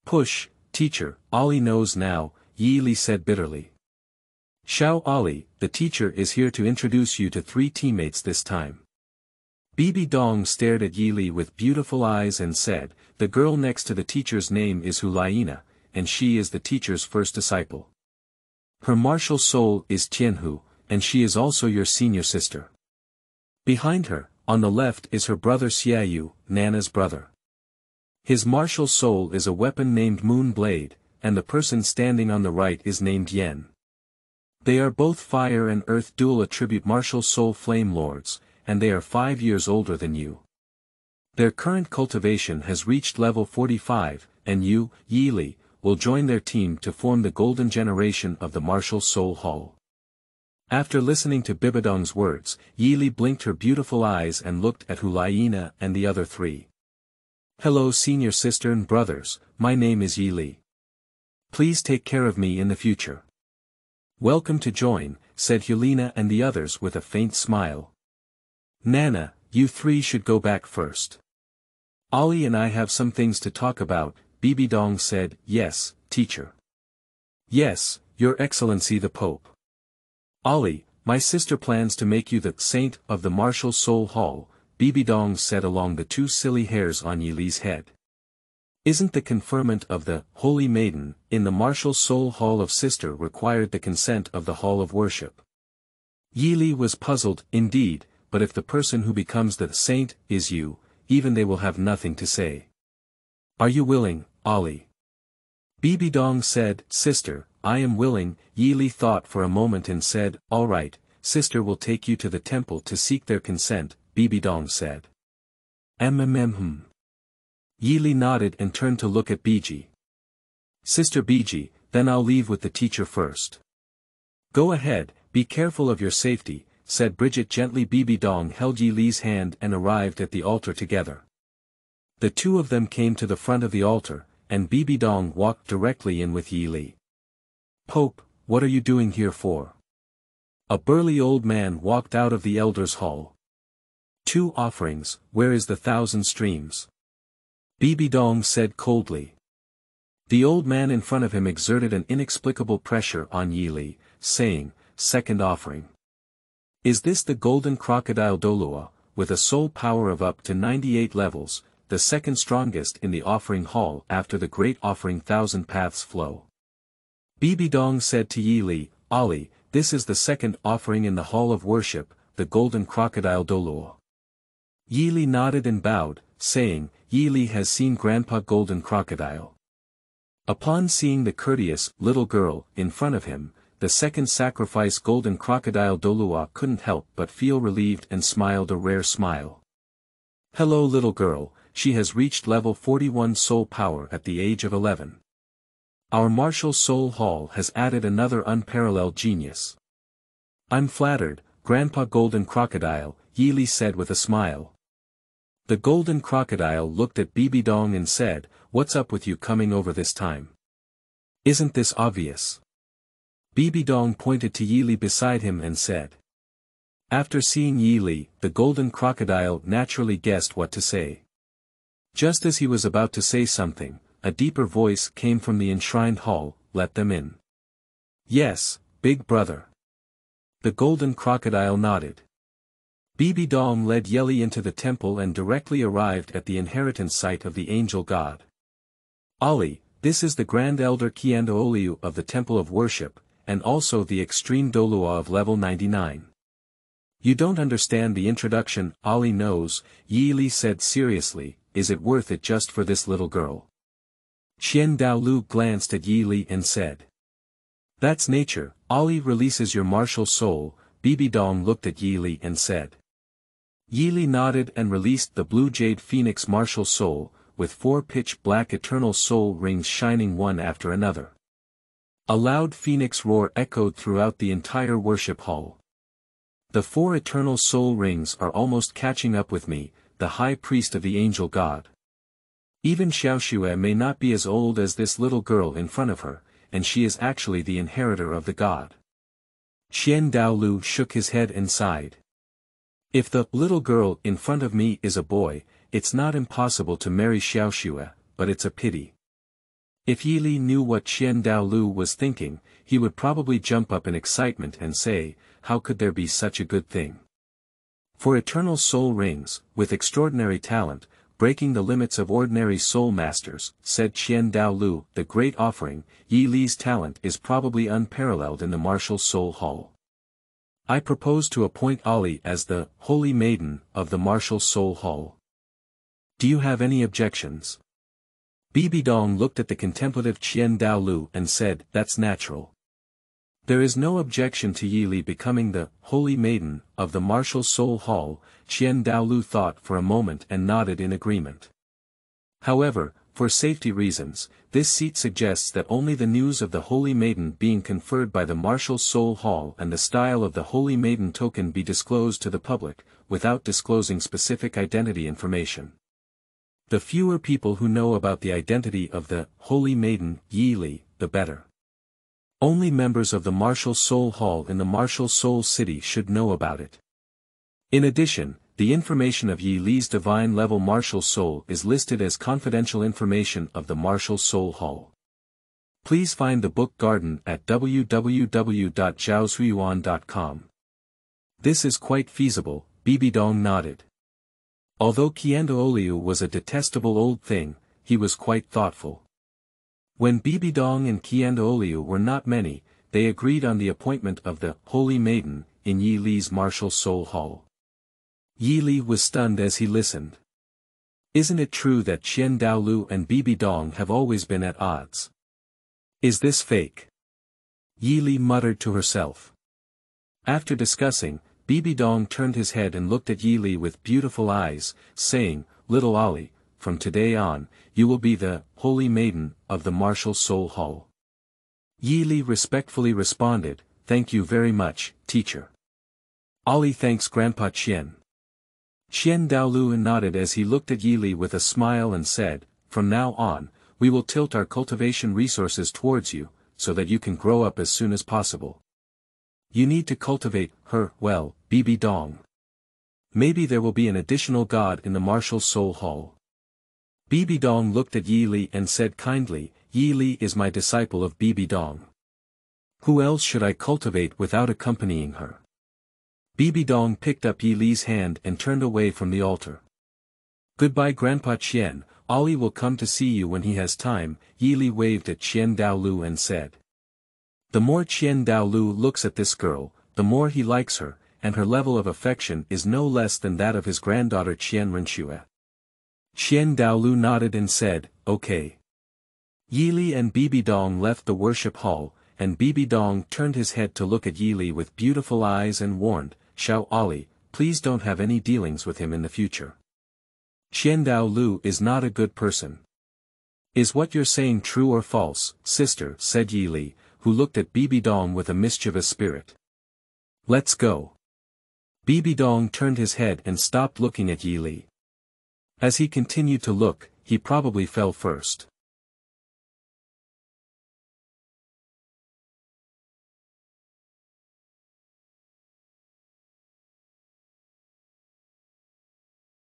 Push, teacher, Ali knows now, Yi Li said bitterly. Xiao Ali, the teacher is here to introduce you to 3 teammates this time. Bibidon stared at Yi Li with beautiful eyes and said, the girl next to the teacher's name is Hulaina, and she is the teacher's first disciple. Her martial soul is Tianhu, and she is also your senior sister. Behind her, on the left is her brother Xiaoyu, Nana's brother. His martial soul is a weapon named Moon Blade, and the person standing on the right is named Yen. They are both fire and earth dual attribute martial soul flame lords, and they are 5 years older than you. Their current cultivation has reached level 45, and you, Yi Li, will join their team to form the golden generation of the Martial Soul Hall. After listening to Bibidon's words, Yi Li blinked her beautiful eyes and looked at Hulaina and the other 3. Hello senior sister and brothers, my name is Yi Li. Please take care of me in the future. Welcome to join, said Hulaina and the others with a faint smile. Nana, you 3 should go back first. Ali and I have some things to talk about, Bibidon said, yes, teacher. Yes, your excellency the Pope. Ali, my sister plans to make you the saint of the Martial Soul Hall, Bibidon said along the 2 silly hairs on Yi Li's head. Isn't the conferment of the Holy Maiden in the Martial Soul Hall of Sister required the consent of the Hall of Worship? Yi Li was puzzled, indeed, but if the person who becomes the saint is you, even they will have nothing to say. Are you willing, Ali? Bibidon said, sister, I am willing. Yi Li thought for a moment and said, all right, sister will take you to the temple to seek their consent, Bibidon said. Yi Li nodded and turned to look at Biji. Sister Biji, then I'll leave with the teacher first. Go ahead, be careful of your safety, said Bridget gently. Bibidon held Yi Li's hand and arrived at the altar together. The 2 of them came to the front of the altar, and Bibidon walked directly in with Yi Li. Pope, what are you doing here for? A burly old man walked out of the elders' hall. 2 offerings, where is the 1,000 streams? Bibidon said coldly. The old man in front of him exerted an inexplicable pressure on Yi Li, saying, second offering. Is this the golden crocodile Douluo, with a soul power of up to 98 levels, the second strongest in the offering hall after the great offering 1,000 paths flow? Bibidon said to Yi Li, Ali, this is the second offering in the hall of worship, the golden crocodile Douluo. Yi Li nodded and bowed, saying, Yi Li has seen Grandpa Golden Crocodile. Upon seeing the courteous little girl in front of him, the second sacrifice Golden Crocodile Douluo couldn't help but feel relieved and smiled a rare smile. Hello little girl, she has reached level 41 soul power at the age of 11. Our Martial Soul Hall has added another unparalleled genius. I'm flattered, Grandpa Golden Crocodile, Yi Li said with a smile. The Golden Crocodile looked at Bibidon and said, what's up with you coming over this time? Isn't this obvious? Bibidon pointed to Yi Li beside him and said. After seeing Yi Li, the Golden Crocodile naturally guessed what to say. Just as he was about to say something, a deeper voice came from the enshrined hall, let them in. Yes, big brother. The Golden Crocodile nodded. Bibidon led Yi Li into the temple and directly arrived at the inheritance site of the angel god. Ali, this is the Grand Elder Kiandooliu of the Temple of Worship, and also the Extreme Douluo of level 99. You don't understand the introduction. Ollie knows, Yi Li said seriously. Is it worth it just for this little girl? Qian Daolu glanced at Yi Li and said. That's nature. Ollie releases your martial soul. Bibidon looked at Yi Li and said. Yi Li nodded and released the blue jade phoenix martial soul, with 4 pitch black eternal soul rings shining one after another. A loud phoenix roar echoed throughout the entire worship hall. The 4 eternal soul rings are almost catching up with me, the high priest of the angel god. Even Xiaoxue may not be as old as this little girl in front of her, and she is actually the inheritor of the god. Qian Daolu shook his head and sighed. If the little girl in front of me is a boy, it's not impossible to marry Xiaoxue, but it's a pity. If Yi Li knew what Qian Daolu was thinking, he would probably jump up in excitement and say, how could there be such a good thing? For eternal soul rings, with extraordinary talent, breaking the limits of ordinary soul masters, said Qian Daolu, the great offering, Yi Li's talent is probably unparalleled in the martial soul hall. I propose to appoint Ollie as the Holy Maiden of the martial soul hall. Do you have any objections? Bibidong looked at the contemplative Qian Daolu and said, that's natural. There is no objection to Yi Li becoming the Holy Maiden of the martial soul hall. Qian Daolu thought for a moment and nodded in agreement. However, for safety reasons, this seat suggests that only the news of the Holy Maiden being conferred by the martial soul hall and the style of the Holy Maiden token be disclosed to the public, without disclosing specific identity information. The fewer people who know about the identity of the Holy Maiden, Yi Li, the better. Only members of the martial soul hall in the martial soul city should know about it. In addition, the information of Yi Li's divine level martial soul is listed as confidential information of the martial soul hall. Please find the book garden at www.zhaosuiyuan.com. This is quite feasible, Bibidong nodded. Although Qiandaoliu was a detestable old thing, he was quite thoughtful. When Bibidong and Qiandaoliu were not many, they agreed on the appointment of the Holy Maiden in Yi Li's martial soul hall. Yi Li was stunned as he listened. Isn't it true that Qian Daolu and Bibidong have always been at odds? Is this fake? Yi Li muttered to herself. After discussing, Bibidong turned his head and looked at Yi Li with beautiful eyes, saying, Little Ollie, from today on, you will be the Holy Maiden of the martial soul hall. Yi Li respectfully responded, Thank you very much, teacher. Ollie thanks Grandpa Qian. Qian Daolu nodded as he looked at Yi Li with a smile and said, From now on, we will tilt our cultivation resources towards you, so that you can grow up as soon as possible. You need to cultivate her, well, Bibidong. Maybe there will be an additional god in the martial soul hall. Bibidong looked at Yi Li and said kindly, Yi Li is my disciple of Bibidong. Who else should I cultivate without accompanying her? Bibidong picked up Yi Li's hand and turned away from the altar. Goodbye Grandpa Qian, Ollie will come to see you when he has time. Yi Li waved at Qian Daolu and said. The more Qian Daolu looks at this girl, the more he likes her, and her level of affection is no less than that of his granddaughter Qian Renxue. Qian Daolu nodded and said, okay. Yi Li and Bibidong left the worship hall, and Bibidong turned his head to look at Yi Li with beautiful eyes and warned, Xiao Ollie, please don't have any dealings with him in the future. Qian Daolu is not a good person. Is what you're saying true or false, sister? Said Yi Li, who looked at Bibidong with a mischievous spirit. Let's go. Bibidong turned his head and stopped looking at Yi Li. As he continued to look, he probably fell first.